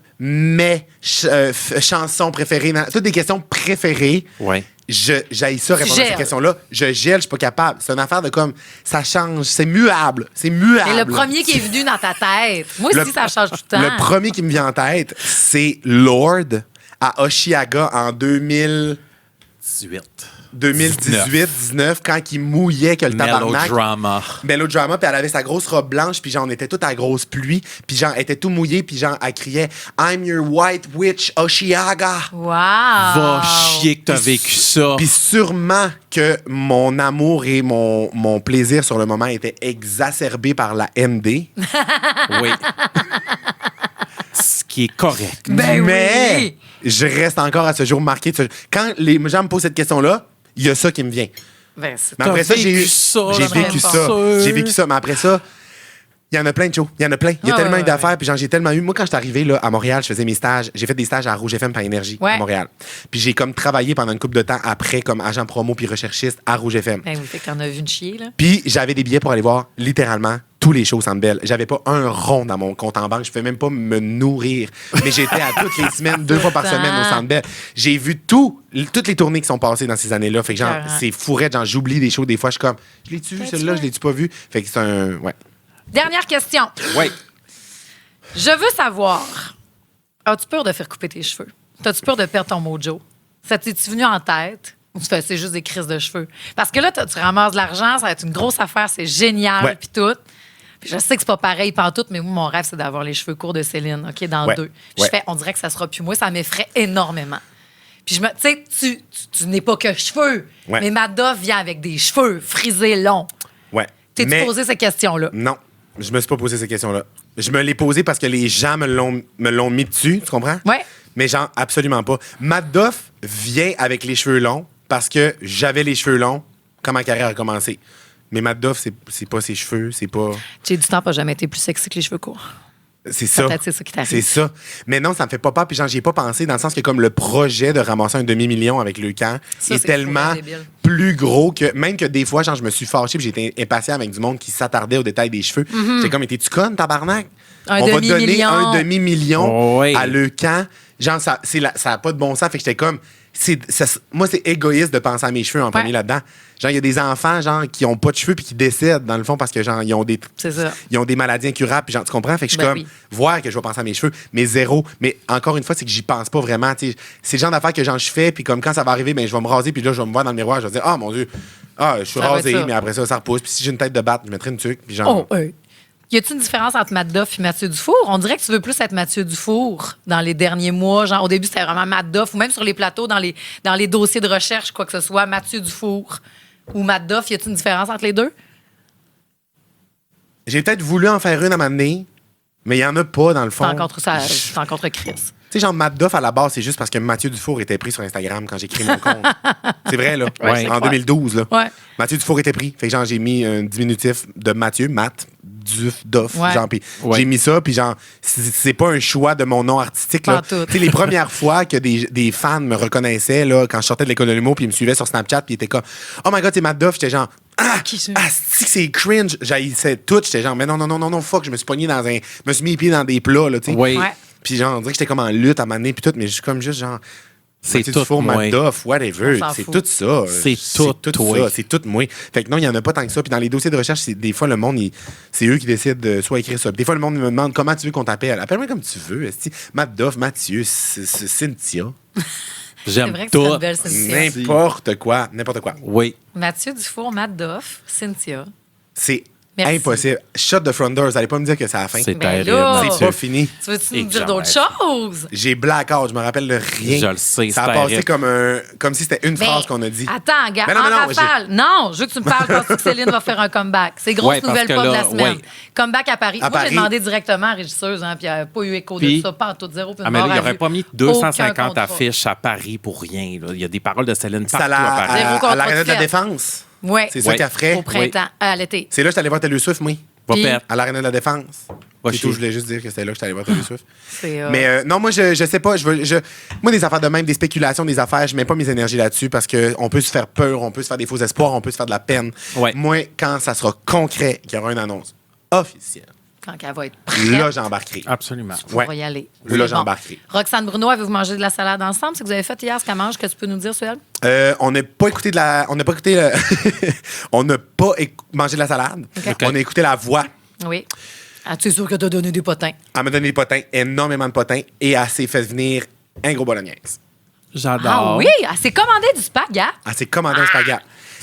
chansons préférées, toutes des questions préférées, Ouais. j'haïs ça répondre à ces gèles. questions-là. Je gèle, je suis pas capable. C'est une affaire de comme, ça change, c'est muable. C'est muable. Et le premier qui est venu dans ta tête. Moi aussi, ça change tout le temps. Le premier qui me vient en tête, c'est Lord à Oshiaga en 18. 2018-19, quand il mouillait que le tabarnak. Melodrama. Melodrama, puis elle avait sa grosse robe blanche, puis genre, on était tout à grosse pluie, puis genre, elle était tout mouillée, puis genre, elle criait « I'm your white witch, Oshiaga! Wow! Va chier que t'as vécu ça. » Puis sûrement que mon amour et mon plaisir sur le moment étaient exacerbés par la MD. Oui. Ce qui est correct. Ben mais oui. je reste encore à ce jour marqué. Quand les gens me posent cette question-là, il y a ça qui me vient. Ben, c'est Mais après ça, j'ai vécu ça, j'ai j'aimerais vécu pas ça. ça. J'ai vécu ça. Mais après ça, il y en a plein de shows. Il y en a plein. Il y a Ah, tellement ouais, eu d'affaires. Puis genre, j'ai tellement eu. Moi, quand je suis arrivé là, à Montréal, je faisais mes stages. J'ai fait des stages à Rouge FM par Énergie Ouais. à Montréal. Puis j'ai comme travaillé pendant une couple de temps après comme agent promo puis recherchiste à Rouge FM. Ben oui, fait que t'en as vu une chier, là. Puis j'avais des billets pour aller voir littéralement tous les shows au Centre Bell. J'avais pas un rond dans mon compte en banque. Je pouvais même pas me nourrir. Mais j'étais à toutes les semaines, 2 fois par semaine au Centre Bell. J'ai vu toutes les tournées qui sont passées dans ces années-là. Fait que genre, Écœurant. c'est fourrette. Genre, j'oublie des shows. Des fois, je suis comme, je l'ai-tu vu, T'as-tu celle-là, vu? je l'ai-tu pas vu? Fait que c'est un. Ouais. Dernière question. Oui. Je veux savoir, as-tu peur de faire couper tes cheveux? T'as-tu peur de perdre ton mojo? Ça t'es-tu venu en tête? Ou tu fais, c'est juste des crises de cheveux? Parce que là, tu ramasses de l'argent, ça va être une grosse affaire, c'est génial, Ouais. puis tout. Puis je sais que c'est pas pareil pantoute, mais moi, mon rêve, c'est d'avoir les cheveux courts de Céline, OK, dans Ouais. 2. Puis Ouais. je fais, on dirait que ça sera plus moi, ça m'effraie énormément. Puis tu sais, tu n'es pas que cheveux, Ouais. mais Madoff vient avec des cheveux frisés longs. Ouais. T'es-tu Mais- posé ces questions-là? Non, je me suis pas posé ces questions-là. Je me l'ai posé parce que les gens me l'ont mis dessus, tu comprends? Ouais. Mais genre, absolument pas. Matt Duff vient avec les cheveux longs parce que j'avais les cheveux longs quand ma carrière a commencé. Mais Matt Duff, c'est pas ses cheveux, c'est pas... J'ai du temps, pas jamais été plus sexy que les cheveux courts. C'est ça. Peut-être c'est ça qui t'arrive. C'est ça. Mais non, ça me fait pas peur. Puis genre, j'y ai pas pensé dans le sens que comme le projet de ramasser un demi-million avec le camp Ça, est c'est tellement fou, débile. plus gros que même que des fois, genre, je me suis fâché puis j'étais impatient avec du monde qui s'attardait aux détails des cheveux. J'étais comme, étais-tu conne, tabarnak? Un On va donner demi-million. un demi-million Oh, oui. à le camp. Genre, ça a pas de bon sens. Fait que j'étais comme, moi, c'est égoïste de penser à mes cheveux en premier là-dedans. Genre, il y a des enfants, genre, qui ont pas de cheveux puis qui décèdent, dans le fond, parce que, genre, ils ont des maladies incurables. Puis, genre, tu comprends? Fait que je suis Ben comme, oui. voir que je vais penser à mes cheveux, mais zéro. Mais encore une fois, c'est que j'y pense pas vraiment. Tu sais, c'est le genre d'affaires que, genre, je fais, puis comme quand ça va arriver, ben, je vais me raser, puis là, je vais me voir dans le miroir, je vais dire, ah, mon Dieu, je suis Ça va rasé, être ça. mais après ça repousse. Puis si j'ai une tête de batte, je mettrai une tuque, puis genre. Oh, y a-t-il une différence entre Matt Duff et Mathieu Dufour? On dirait que tu veux plus être Mathieu Dufour dans les derniers mois. Genre, au début, c'était vraiment Matt Duff, ou même sur les plateaux, dans les dossiers de recherche, quoi que ce soit, Mathieu Dufour ou Matt Duff. Y a-t-il une différence entre les deux? J'ai peut-être voulu en faire une à un moment donné, mais il y en a pas, dans le fond. T'en contre Chris. Tu sais, genre, Matt Duff, à la base, c'est juste parce que Mathieu Dufour était pris sur Instagram quand j'ai créé mon compte. C'est vrai, là. Ouais. En 2012, là. Ouais. Mathieu Dufour était pris. Fait que, genre, j'ai mis un diminutif de Mathieu, Matt, Duff, Ouais. genre, puis Ouais. j'ai mis ça, puis genre, c'est pas un choix de mon nom artistique, là. Pas tout. Tu sais, les premières fois que des fans me reconnaissaient, là, quand je sortais de l'école de l'humour, puis ils me suivaient sur Snapchat, puis ils étaient comme, oh my god, c'est Matt Duff, j'étais genre, c'est cringe. J'haïssais tout. J'étais genre, mais non, fuck, je me suis pogné je me suis mis les pieds dans des plats, là, tu sais. Oui. Ouais. Puis genre, on dirait que j'étais comme en lutte à m'amener puis tout, mais je suis comme juste genre. C'est Mathieu tout Dufour, moi. Matt Duff, whatever. On s'en C'est fout. tout ça. C'est tout toi. ça. C'est tout moi. Fait que non, il n'y en a pas tant que ça. Puis dans les dossiers de recherche, des fois, le monde, c'est eux qui décident de soit écrire ça. Puis des fois, le monde me demande comment tu veux qu'on t'appelle. Appelle-moi comme tu veux. esti. Matt Duff, Mathieu, Cynthia. C'est J'aime vrai que c'est une tout. belle Cynthia. N'importe quoi. N'importe quoi. Oui. Mathieu Dufour, Matt Duff, Cynthia. C'est Merci. impossible. Shut the front doors. Vous allez pas me dire que c'est à la fin. C'est Ben terrible. là. C'est pas fini. Tu veux-tu nous Et dire que d'autres j'aimerais. choses? J'ai blackout, je me rappelle de rien. Je le sais, Ça a c'est passé terrible. comme si c'était une Ben, phrase qu'on a dit. Attends, gars, Mais non, en mais non, rafale. Non, je veux que tu me parles quand que Céline va faire un comeback. C'est grosse Ouais, parce nouvelle que pas de là, la semaine. ouais. Comeback à Paris. À Moi, j'ai Paris. demandé directement à la régisseuse, hein, puis il n'y a pas eu écho de Puis- ça, pas en tout zéro. Puis Ah, mais là, il mort à n'aurait vue. pas mis Aucun 250 contrat. affiches à Paris pour rien. Là. Il y a des paroles de Céline C'est partout à à Paris. Zéro à contrat l'Arena de la de fête. Défense. Ouais. C'est ça Ouais. qu'elle ferait. Au printemps, à l'été. C'est là que je suis allé voir Taylor Swift, moi. Va Puis- perdre. À l'Arena de la Défense. Va C'est chier. tout, je voulais juste dire que c'était là que je suis allé voir Taylor Swift. C'est, Mais non, moi, je sais pas. Moi, des affaires de même, des spéculations, des affaires, je mets pas mes énergies là-dessus parce qu'on peut se faire peur, on peut se faire des faux espoirs, on peut se faire de la peine. Ouais. Moi, quand ça sera concret, qu'il y aura une annonce officielle, quand elle va être prête, là, j'embarquerai. Absolument. on Ouais. va y aller. Là, C'est j'embarquerai. Roxane Bruno, avez-vous mangé de la salade ensemble? C'est que vous avez fait hier ce qu'elle mange, que tu peux nous dire sur elle? On n'a pas écouté on n'a pas écouté on n'a pas mangé de la salade. OK. On a écouté la voix. Oui. Ah, tu es sûr que tu as donné des potins? Elle m'a donné des potins, énormément de potins, et elle s'est fait venir un gros bolognaise. J'adore. Ah oui, elle s'est commandé du spaghette. Elle s'est commandé un spaghette.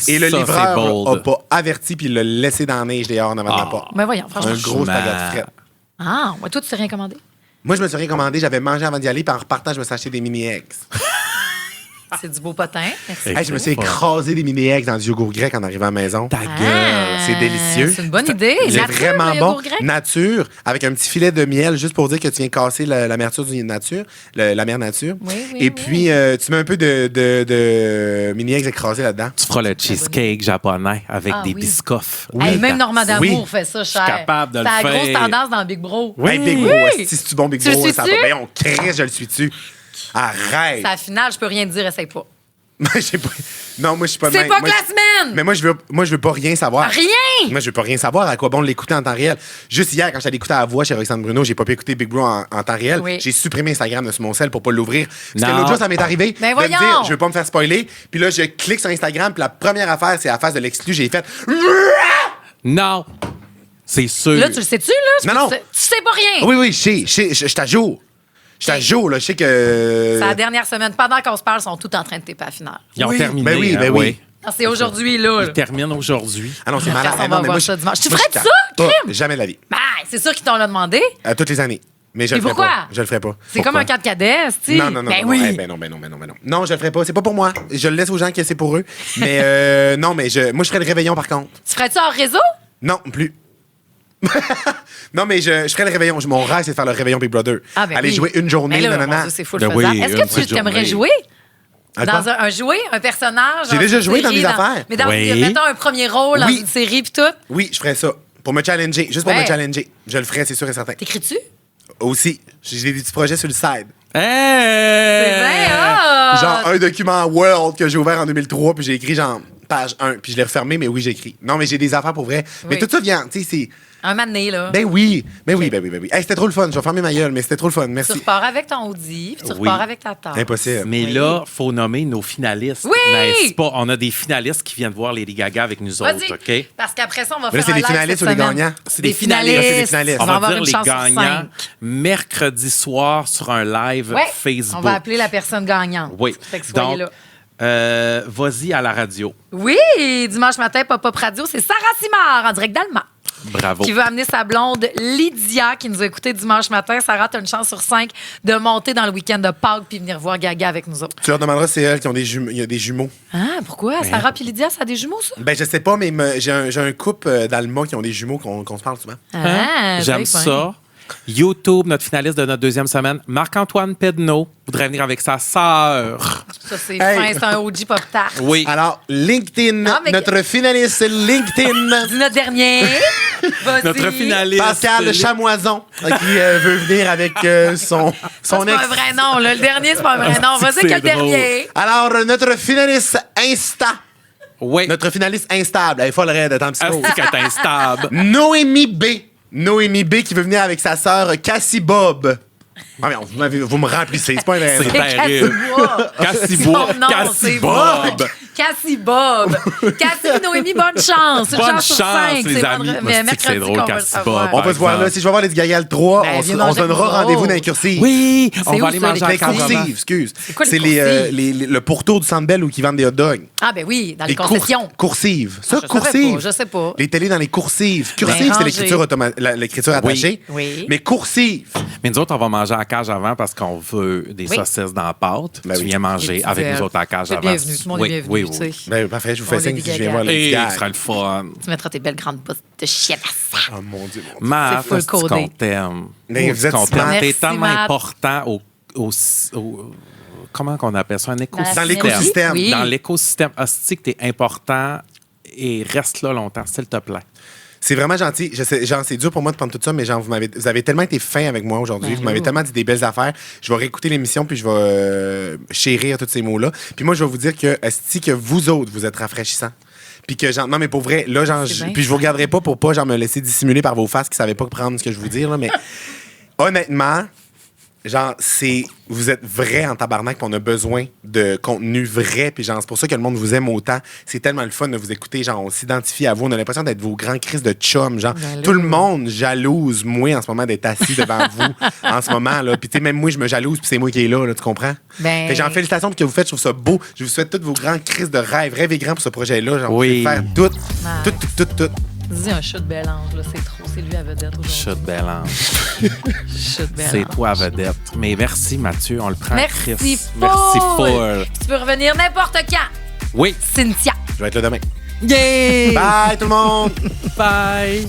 Et le Ça, livreur c'est bold. n'a pas averti puis il l'a laissé dans la neige dehors en avant de la porte. Ben voyons, franchement. Un gros spaghette frais. Ah, ouais, toi, tu t'es rien commandé? Moi, je me suis rien commandé, j'avais mangé avant d'y aller, puis en repartant, je me suis acheté des mini-eggs. C'est du beau potin. Merci. Hey, je me suis écrasé des mini-eggs dans du yogourt grec en arrivant à la maison. Ta gueule. C'est délicieux. C'est une bonne idée. C'est Nature, vraiment le bon. yogourt grec? Nature, avec un petit filet de miel, juste pour dire que tu viens casser l'amertume du nature, la mère nature. Oui, oui, Et oui. puis, tu mets un peu de mini-eggs écrasés là-dedans. Tu feras le cheesecake japonais avec Ah, des oui. biscoffs. Hey, même Normand D'Amour Oui. fait ça, cher. capable de le C'est la grosse faire. tendance dans Big Bro. Oui. Hey, Big Bro, Oui. si tu bon Big Tu le Bro, ça va. suis-tu? Ben, on crée, je le suis dessus. Arrête. C'est la finale, je peux rien te dire, essaye pas. J'ai pas- Non, moi, je suis pas de C'est même. pas Moi, que la je- semaine! Mais moi, je veux pas rien savoir. Rien! Moi, je veux pas rien savoir. À quoi bon l'écouter en temps réel? Juste hier, quand j'allais écouter à la voix chez Roxane Bruno, j'ai pas pu écouter Big Bro en temps réel. Oui. J'ai supprimé Instagram de sur mon cell pour pas l'ouvrir. Parce que Non. l'autre jour, ça m'est arrivé Ben de me voyons! dire, je veux pas me faire spoiler. Puis là, je clique sur Instagram, puis la première affaire, c'est la face de l'exclu. J'ai fait. Non. C'est sûr. Là, tu le sais-tu, là? Non, non. Tu sais pas rien. Oui, je sais, je suis à jour. Je suis à jour, là. Je sais que. C'est la dernière semaine. Pendant qu'on se parle, ils sont tous en train de taper à la finale. Ils ont Oui, terminé. ben oui, ben hein, oui. Non, c'est aujourd'hui, là. Ils terminent aujourd'hui. Ah non, c'est Après, malade. on va Non, mais voir moi, ça dimanche. Tu moi, ferais je de ça, pas, crime? jamais de la vie. Ben, c'est sûr qu'ils t'ont l'a demandé. Toutes les années. Mais je Mais le ferai pourquoi? pas. Je le ferai pas. C'est comme un camp de cadets, tu sais. Non, non, non. Ben non, oui. ben non. Non, je le ferai pas. C'est pas pour moi. Je le laisse aux gens qui c'est pour eux. Mais non, mais moi, je ferai le réveillon, par contre. Tu ferais-tu hors réseau? Non, plus. Non, mais je ferai le réveillon. Mon rêve, c'est de faire le réveillon Big Brother. Ah, ben Aller oui. jouer une journée, Ben là, nanana. mon Dieu, c'est full Ben faisable. oui, Est-ce une que tu petite t'aimerais journée. jouer? À Dans quoi? un jouer, un personnage. J'ai déjà une joué dans série, mes affaires. Mais dans, Oui. mettons, un premier rôle dans Oui. une série puis tout. Oui, je ferais ça. Pour me challenger. Juste pour Ouais. me challenger. Je le ferais, c'est sûr et certain. T'écris-tu? Aussi, j'ai des petits projets sur le side. C'est bien hot! Genre un document Word que j'ai ouvert en 2003, puis j'ai écrit genre page 1, puis je l'ai refermé, mais oui, j'ai écrit. Non, mais j'ai des affaires pour vrai. Mais Oui. tout ça vient, tu sais, c'est. Un mané, là. Ben oui. Hey, c'était trop le fun. Je vais fermer ma gueule, mais c'était trop le fun. Tu Merci. repars avec ton Audi, puis tu Oui. repars avec ta table. Impossible. Mais Oui. là, il faut nommer nos finalistes. Oui! N'est-ce pas? On a des finalistes qui viennent voir Lady Gaga avec nous Vas-y. autres, OK? Parce qu'après ça, on va Mais là, faire c'est un des live finalistes cette ou des semaine. gagnants? C'est Des des finalistes. C'est des finalistes. On On va va avoir dire une les chance sur gagnants 5. mercredi soir sur un live Ouais. Facebook. On va appeler la personne gagnante. Oui. Fait que soyez Donc, là. vas-y à la radio. Oui, dimanche matin, Pop-Up Radio, c'est Sarah Simard en direct d'Allemagne. Bravo. Qui veut amener sa blonde Lydia, qui nous a écouté dimanche matin. Sarah, t'as une chance sur 5 de monter dans le week-end de Pâques puis venir voir Gaga avec nous autres. Tu leur demanderas si c'est elles qui ont des jumeaux. Il y a des jumeaux. Ah, pourquoi? Sarah puis Lydia, ça a des jumeaux, ça? Ben, je sais pas, mais j'ai un couple d'Alma qui ont des jumeaux qu'on se parle souvent. Ah, J'aime bien. ça. YouTube, notre finaliste de notre deuxième semaine, Marc-Antoine Pedneau, voudrait venir avec sa sœur. Ça, c'est Hey. fin, c'est un OG Pop-Tart. Oui. Alors, LinkedIn, Ah, mais- notre finaliste LinkedIn, Dis notre dernier. Vas-y. Notre finaliste. Pascal Chamoison, qui veut venir avec son C'est ex. pas un vrai nom, là. Le dernier, c'est pas un vrai nom. Vas-y, C'est que le drôle. dernier. Alors, notre finaliste Insta, Oui. notre finaliste instable, elle est folle raide, attends un petit peu. Asti qu'elle est instable. Noémie B. Noémie B qui veut venir avec sa sœur Cassie Bob. Ah, mais vous me remplissez, c'est pas un vrai C'est nom. terrible. Cassibois. Cassibois. Son nom, c'est Cassibob. Cassie Bob. Cassie Noémie, bonne chance. Une Bonne chance sur chance, 5. les amis. Mais Moi, c'est que c'est mercredi drôle, qu'on va le Cassie savoir. Bob. On va se voir là. exemple. Si je vais voir les Gaga le 3, Ben, on viens se manger donnera avec nous rendez-vous autres. dans les cursives. Oui, on C'est va où, aller ça, manger les à Les Coursives? Casablanca. coursives, excuse. quoi, les C'est coursives? le pourtour du Centre Bell où ils vendent des hot dogs. Ah, ben oui, dans les concessions. Coursives. Ça, je savais coursives. pas, je sais pas. Les télés dans les coursives. Cursive, Ben, c'est rangé. l'écriture attachée. Oui. Mais coursive. Mais nous autres, on va manger à la cage avant parce qu'on veut des Oui. saucisses dans la pâte. Ben tu oui. viens manger Des avec petites nous autres à la cage C'est avant. bienvenu, tout le monde Oui, est bienvenu, oui, tu oui. sais. Ben, parfait, je vous fais On est signe des si je viens Gaga. voir les Et Gaga. ce sera le fun. Tu mettras tes belles grandes bottes de chienne à ça. Oh mon Dieu. Matt, C'est full est-ce codé. qu'on t'aime? Mais vous êtes qu'on smart. t'aime. T'es Merci, tellement Matt. important comment qu'on appelle ça? Un écosystème. Dans l'écosystème. Oui. Dans l'écosystème. Hostie que t'es important et reste là longtemps, s'il te plaît. C'est vraiment gentil. Je sais, genre, c'est dur pour moi de prendre tout ça, mais genre, vous avez tellement été fin avec moi aujourd'hui. Ben Vous m'avez oui. tellement dit des belles affaires. Je vais réécouter l'émission, puis je vais chérir tous ces mots-là. Puis moi, je vais vous dire que, esti, que vous autres, vous êtes rafraîchissants. Puis que, genre, non, mais pour vrai, là, genre, C'est bien. puis je vous regarderai pas pour pas, genre, me laisser dissimuler par vos faces qui savaient pas prendre ce que je vous dire, là, mais honnêtement, genre, vous êtes vrai en tabarnak, puis on a besoin de contenu vrai, puis genre, c'est pour ça que le monde vous aime autant. C'est tellement le fun de vous écouter, genre, on s'identifie à vous, on a l'impression d'être vos grands crises de chum, genre, Ben là. tout le monde jalouse, moi, en ce moment, d'être assis devant vous, en ce moment, là, puis tu sais, même moi, je me jalouse, puis c'est moi qui est là, tu comprends? Ben- Fait que, genre, félicitations pour ce que vous faites, je trouve ça beau, je vous souhaite toutes vos grands crises de rêve, rêvez grand pour ce projet-là, genre, Oui. vous allez faire tout, Ouais. tout. Dis un chat de bel ange, là, c'est trop. C'est lui à vedette aujourd'hui. Chat de belle ange. Chat de bel C'est ange. toi, vedette. Mais merci, Mathieu. On le prend, Merci Chris. full. Merci full. Tu peux revenir n'importe quand. Oui. Cynthia. Je vais être là demain. Yeah! Bye, tout le monde! Bye!